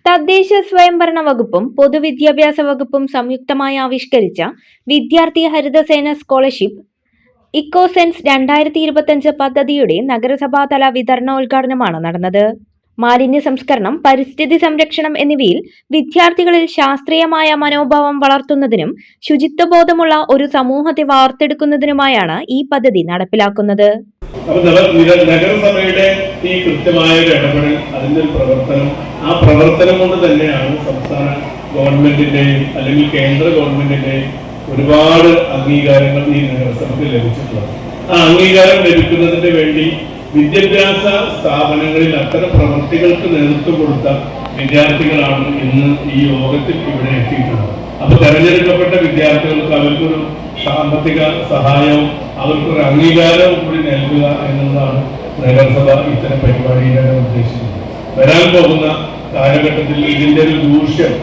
തദ്ദേശ സ്വയംഭരണ വകുപ്പും പൊതുവിദ്യാഭ്യാസ വകുപ്പും സംയുക്തമായി ആവിഷ്കരിച്ച വിദ്യാർത്ഥി ഹരിതസേന സ്കോളർഷിപ്പ് ഇക്കോസെൻസ് 2025 പദ്ധതിയുടെ നഗരസഭാതല വിതരണോദ്ഘാടനമാണ് നടന്നത്. മാലിന്യ സംസ്കരണം, പരിസ്ഥിതി സംരക്ഷണം എന്നിവയിൽ വിദ്യാർത്ഥികളിൽ ശാസ്ത്രീയമായ മനോഭാവം വളർത്തുന്നതിനും ശുചിത്വബോധമുള്ള ഒരു സമൂഹത്തെ വാർത്തെടുക്കുന്നതിനുമായാണ് ഈ പദ്ധതി നടപ്പിലാക്കുന്നത്. നഗരസഭയുടെ ഈ കൃത്യമായ ഒരു ഇടപെടൽ, അതിന്റെ ഒരു പ്രവർത്തനം, ആ പ്രവർത്തനം കൊണ്ട് തന്നെയാണ് സംസ്ഥാന ഗവൺമെന്റിന്റെയും അല്ലെങ്കിൽ കേന്ദ്ര ഗവൺമെന്റിന്റെയും ഒരുപാട് അംഗീകാരങ്ങൾ ഈ നഗരസഭയ്ക്ക് ലഭിച്ചിട്ടുള്ളത്. ആ അംഗീകാരം ലഭിക്കുന്നതിന് വേണ്ടി വിദ്യാഭ്യാസ സ്ഥാപനങ്ങളിൽ അത്തരം പ്രവൃത്തികൾക്ക് നേതൃത്വം കൊടുത്ത വിദ്യാർത്ഥികളാണ് ഇന്ന് ഈ യോഗത്തിൽ ഇവിടെ എത്തിയിട്ടുള്ളത്. അപ്പൊ തെരഞ്ഞെടുക്കപ്പെട്ട വിദ്യാർത്ഥികൾക്ക് അവർക്കൊരു സാമ്പത്തിക സഹായവും അവർക്കൊരു അംഗീകാരവും കൂടി നൽകുക എന്നുള്ളതാണ് നഗരസഭ ഇത്തരം പരിപാടിയിലൂടെ ഉദ്ദേശിക്കുന്നത്. വരാൻ പോകുന്ന കാലഘട്ടത്തിൽ ഇതിന്റെ ഒരു ദൂഷ്യം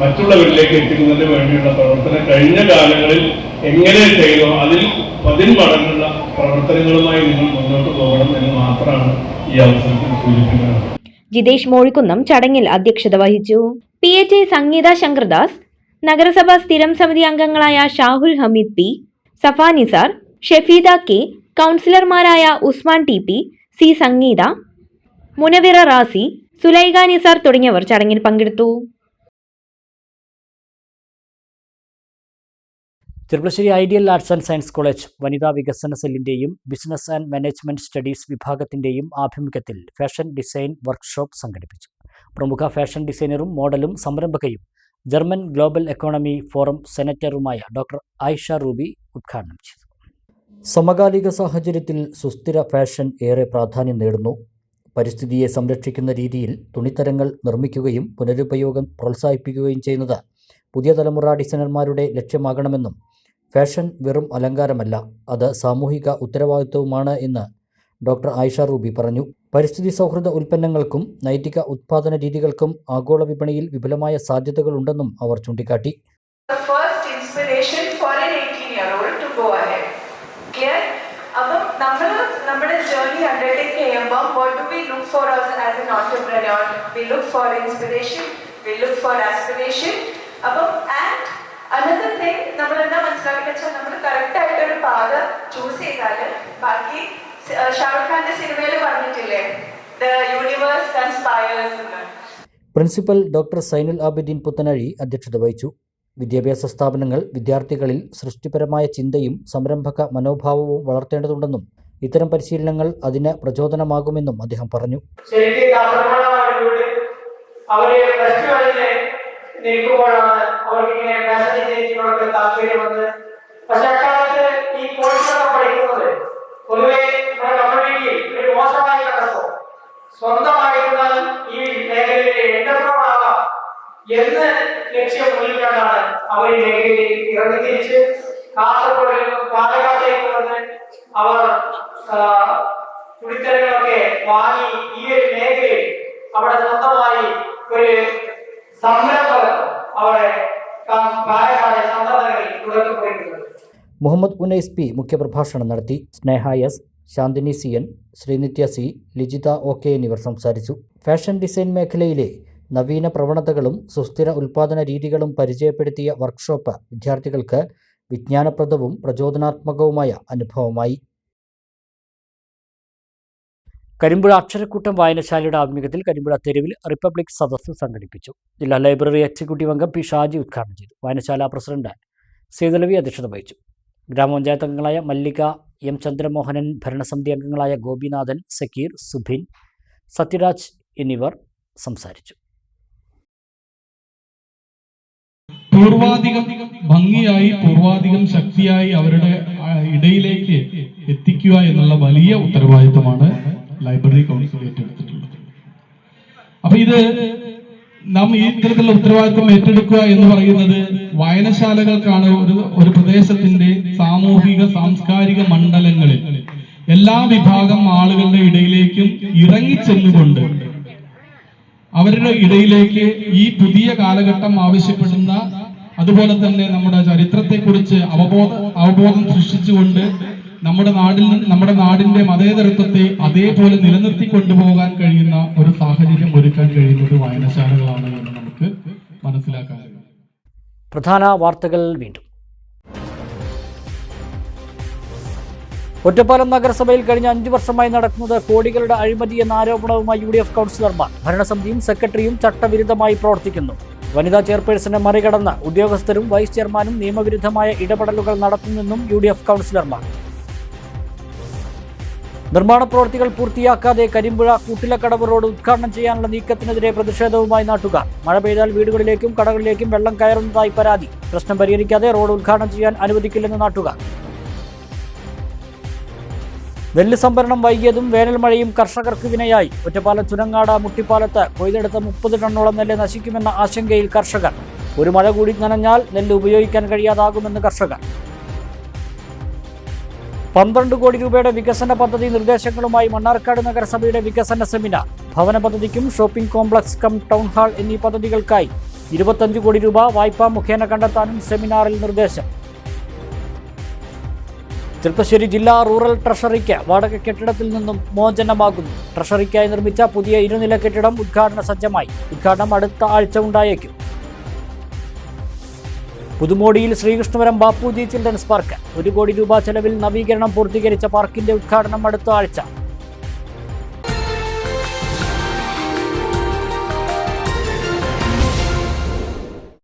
മറ്റുള്ളവരിലേക്ക് എത്തിക്കുന്നതിന് വേണ്ടിയുള്ള പ്രവർത്തനം കഴിഞ്ഞ കാലങ്ങളിൽ എങ്ങനെ ചെയ്തോ അതിൽ 10 മടങ്ങുള്ള പ്രവർത്തനങ്ങളുമായി നിങ്ങൾ മുന്നോട്ട് പോകണം എന്ന് മാത്രമാണ് ഈ അവസരത്തിൽ സൂചിപ്പിക്കുന്നത്. ജിതേഷ് മോഴിക്കുന്നം ചടങ്ങിൽ അധ്യക്ഷത വഹിച്ചു. PHA സംഗീത ശങ്കർദാസ്, നഗരസഭാ സ്ഥിരം സമിതി അംഗങ്ങളായ ഷാഹുൽ ഹമീദ് P, സഫ നിസാർ, ഷെഫീദ K, കൗൺസിലർമാരായ ഉസ്മാൻ TP, C സംഗീത, മുനവിറ റാസി, സുലൈഖ നിസാർ തുടങ്ങിയവർ ചടങ്ങിൽ പങ്കെടുത്തു. Cherpulassery ideal arts and science college വനിതാ വികസന സെല്ലിന്റെയും ബിസിനസ് ആൻഡ് മാനേജ്മെന്റ് സ്റ്റഡീസ് വിഭാഗത്തിന്റെയും ആഭിമുഖ്യത്തിൽ ഫാഷൻ ഡിസൈൻ വർക്ക്ഷോപ്പ് സംഘടിപ്പിച്ചു. പ്രമുഖ ഫാഷൻ ഡിസൈനറും മോഡലും സംരംഭകയും ജർമ്മൻ ഗ്ലോബൽ എക്കോണമി ഫോറം സെനറ്ററുമായ ഡോക്ടർ ആയിഷ റൂബി ഉദ്ഘാടനം ചെയ്തു. സമകാലിക സാഹചര്യത്തിൽ സുസ്ഥിര ഫാഷൻ ഏറെ പ്രാധാന്യം നേടുന്നു. പരിസ്ഥിതിയെ സംരക്ഷിക്കുന്ന രീതിയിൽ തുണിത്തരങ്ങൾ നിർമ്മിക്കുകയും പുനരുപയോഗം പ്രോത്സാഹിപ്പിക്കുകയും ചെയ്യുന്നത് പുതിയ തലമുറ ഡിസൈനർമാരുടെ ലക്ഷ്യമാകണമെന്നും ഫാഷൻ വെറും അലങ്കാരമല്ല, അത് സാമൂഹിക ഉത്തരവാദിത്വവുമാണ് എന്ന് ഡോക്ടർ ആയിഷ റൂബി പറഞ്ഞു. പരിസ്ഥിതി സൗഹൃദ ഉൽപ്പന്നങ്ങൾക്കും നൈതിക ഉത്പാദന രീതികൾക്കും ആഗോള വിപണിയിൽ വിപുലമായ സാധ്യതകളുണ്ടെന്നും അവർ ചൂണ്ടിക്കാട്ടി. അപ്പം നമ്മൾ നമ്മുടെ ജേർണി അണ്ടർടേക്ക് ചെയ്യുമ്പോൾ what do we look for as an entrepreneur? We look for inspiration, we look for aspiration. അപ്പം and another thing നമ്മൾ എന്താ മനസ്സിലാക്കിയെന്ന് വെച്ചാൽ നമ്മൾ കറക്റ്റ് ആയിട്ടൊരു പാത ചൂസ് ചെയ്താൽ ബാക്കി ഷാറുഖ് ഖാന്റെ സിനിമയിൽ പറഞ്ഞിട്ടില്ലേ the universe conspires എന്ന്. പ്രിൻസിപ്പൽ ഡോക്ടർ സൈനുൽ ആബിദീൻ പുത്തനഴി അധ്യക്ഷത വഹിച്ചു. വിദ്യാഭ്യാസ സ്ഥാപനങ്ങൾ വിദ്യാർത്ഥികളിൽ സൃഷ്ടിപരമായ ചിന്തയും സംരംഭക മനോഭാവവും വളർത്തേണ്ടതുണ്ടെന്നും ഇത്തരം പരിശീലനങ്ങൾ അതിന് പ്രചോദനമാകുമെന്നും അദ്ദേഹം പറഞ്ഞു. സ്വന്തമായിരുന്നാൽ ഈ മേഖലയിൽ എന്റർപ്രണറാകാം എന്ന് ലക്ഷ്യം മുന്നിട്ടാണ് അവർ ഈ മേഖലയിലേക്ക് ഇറങ്ങിത്തിരിച്ച് കാസർഗോഡിൽ നിന്നും പാലക്കാട്ടേക്ക് വന്ന് അവർ തുണിത്തരങ്ങളൊക്കെ വാങ്ങി ഈ ഒരു മേഖലയിൽ അവിടെ സ്വന്തമായി ഒരു സംരംഭം അവിടെ പാലക്കാട് ചന്ദ്രനഗറിൽ തുടങ്ങിക്കൊണ്ടിരിക്കുന്നത്. മുഹമ്മദ് ഉനൈസ് പി മുഖ്യപ്രഭാഷണം നടത്തി. Sneha S, Shanthini C N, Sreenithya C, Lijitha O K എന്നിവർ സംസാരിച്ചു. ഫാഷൻ ഡിസൈൻ മേഖലയിലെ നവീന പ്രവണതകളും സുസ്ഥിര ഉൽപ്പാദന രീതികളും പരിചയപ്പെടുത്തിയ വർക്ക്ഷോപ്പ് വിദ്യാർത്ഥികൾക്ക് വിജ്ഞാനപ്രദവും പ്രചോദനാത്മകവുമായ അനുഭവമായി. കരിമ്പുഴ അക്ഷരക്കൂട്ടം വായനശാലയുടെ ആഭിമുഖ്യത്തിൽ കരിമ്പുഴ തെരുവിൽ റിപ്പബ്ലിക് സദസ്സ് സംഘടിപ്പിച്ചു. ജില്ലാ ലൈബ്രറി എക്സിക്യൂട്ടീവ് അംഗം പി ഷാജി ഉദ്ഘാടനം ചെയ്തു. വായനശാല പ്രസിഡന്റ് സേതുലവി അധ്യക്ഷത വഹിച്ചു. ഗ്രാമപഞ്ചായത്ത് അംഗങ്ങളായ മല്ലിക, എം ചന്ദ്രമോഹനൻ, ഭരണസമിതി അംഗങ്ങളായ ഗോപിനാഥൻ, സക്കീർ, സുഭിൻ, സത്യരാജ് എന്നിവർ സംസാരിച്ചു. പൂർവാധികം ഭംഗിയായി, പൂർവാധികം ശക്തിയായി അവരുടെ ഇടയിലേക്ക് എത്തിക്കുക എന്നുള്ള വലിയ ഉത്തരവാദിത്തമാണ് ലൈബ്രറി കൗൺസിൽ ഏറ്റെടുത്തിട്ടുള്ളത്. അപ്പൊ ഇത് നാം ഈ ഇത്തരത്തിലുള്ള ഉത്തരവാദിത്വം ഏറ്റെടുക്കുക എന്ന് പറയുന്നത് വായനശാലകൾക്കാണ്. ഒരു പ്രദേശത്തിന്റെ സാമൂഹിക സാംസ്കാരിക മണ്ഡലങ്ങളിൽ എല്ലാ വിഭാഗം ആളുകളുടെ ഇടയിലേക്കും ഇറങ്ങിച്ചെന്നുകൊണ്ട് അവരുടെ ഇടയിലേക്ക് ഈ പുതിയ കാലഘട്ടം ആവശ്യപ്പെടുന്ന, അതുപോലെ തന്നെ നമ്മുടെ ചരിത്രത്തെക്കുറിച്ച് അവബോധം സൃഷ്ടിച്ചുകൊണ്ട് നമ്മുടെ നാടിന്റെ മതേതരത്വത്തെ അതേപോലെ നിലനിർത്തി കൊണ്ടുപോകാൻ കഴിയുന്ന ഒരു സാഹചര്യം ഒരുക്കാൻ കഴിയുന്നത് വായനശാലകളാണ് എന്ന് നമുക്ക് മനസ്സിലാക്കാൻ കഴിയും. പ്രധാന വാർത്തകൾ വീണ്ടും. ഒറ്റപ്പാലം നഗരസഭയിൽ കഴിഞ്ഞ 5 വർഷമായി നടക്കുന്നത് കോടികളുടെ അഴിമതി എന്ന ആരോപണവുമായി UDF കൗൺസിലർമാർ. ഭരണസമിതിയും സെക്രട്ടറിയും ചട്ടവിരുദ്ധമായി പ്രവർത്തിക്കുന്നു. വനിതാ ചെയർപേഴ്സനെ മറികടന്ന് ഉദ്യോഗസ്ഥരും വൈസ് ചെയർമാനും നിയമവിരുദ്ധമായ ഇടപെടലുകൾ നടത്തുന്നെന്നും UDF കൗൺസിലർമാർ. നിർമ്മാണ പ്രവൃത്തികൾ പൂർത്തിയാക്കാതെ കരിമ്പുഴ കൂട്ടിലക്കടവ് റോഡ് ഉദ്ഘാടനം ചെയ്യാനുള്ള നീക്കത്തിനെതിരെ പ്രതിഷേധവുമായി നാട്ടുകാർ. മഴ പെയ്താൽ വീടുകളിലേക്കും കടകളിലേക്കും വെള്ളം കയറുന്നതായി പരാതി. പ്രശ്നം പരിഹരിക്കാതെ റോഡ് ഉദ്ഘാടനം ചെയ്യാൻ അനുവദിക്കില്ലെന്ന് നാട്ടുകാർ. നെല്ല് സംഭരണം വൈകിയതും വേനൽ മഴയും കർഷകർക്ക് വിനയായി. ഒറ്റപ്പാലം ചുനങ്ങാട് മുട്ടിപ്പാലത്ത് കൊയ്തെടുത്ത 30 ടണ്ണോളം നെല്ല് നശിക്കുമെന്ന ആശങ്കയിൽ കർഷകർ. ഒരു മഴ കൂടി നനഞ്ഞാൽ നെല്ല് ഉപയോഗിക്കാൻ കഴിയാതാകുമെന്ന് കർഷകർ. 12 കോടി രൂപയുടെ വികസന പദ്ധതി നിർദ്ദേശങ്ങളുമായി മണ്ണാർക്കാട് നഗരസഭയുടെ വികസന സെമിനാർ. ഭവന പദ്ധതിക്കും shopping complex cum town hall എന്നീ പദ്ധതികൾക്കായി 25 കോടി രൂപ വായ്പ മുഖേന കണ്ടെത്താനും സെമിനാറിൽ നിർദ്ദേശം. ചെറുപ്പശ്ശേരി ജില്ലാ റൂറൽ ട്രഷറിക്ക് വാടക കെട്ടിടത്തിൽ നിന്നും മോചനമാകുന്നു. ട്രഷറിക്കായി നിർമ്മിച്ച പുതിയ 2 നില കെട്ടിടം ഉദ്ഘാടന സജ്ജമായി. ഉദ്ഘാടനം അടുത്ത ആഴ്ച ഉണ്ടായേക്കും. പുതുമോടിയിൽ ശ്രീകൃഷ്ണപുരം ബാപ്പുജി ചിൽഡ്രൻസ് പാർക്ക്. 1 കോടി രൂപ ചെലവിൽ നവീകരണം പൂർത്തീകരിച്ച പാർക്കിന്റെ ഉദ്ഘാടനം അടുത്ത ആഴ്ച.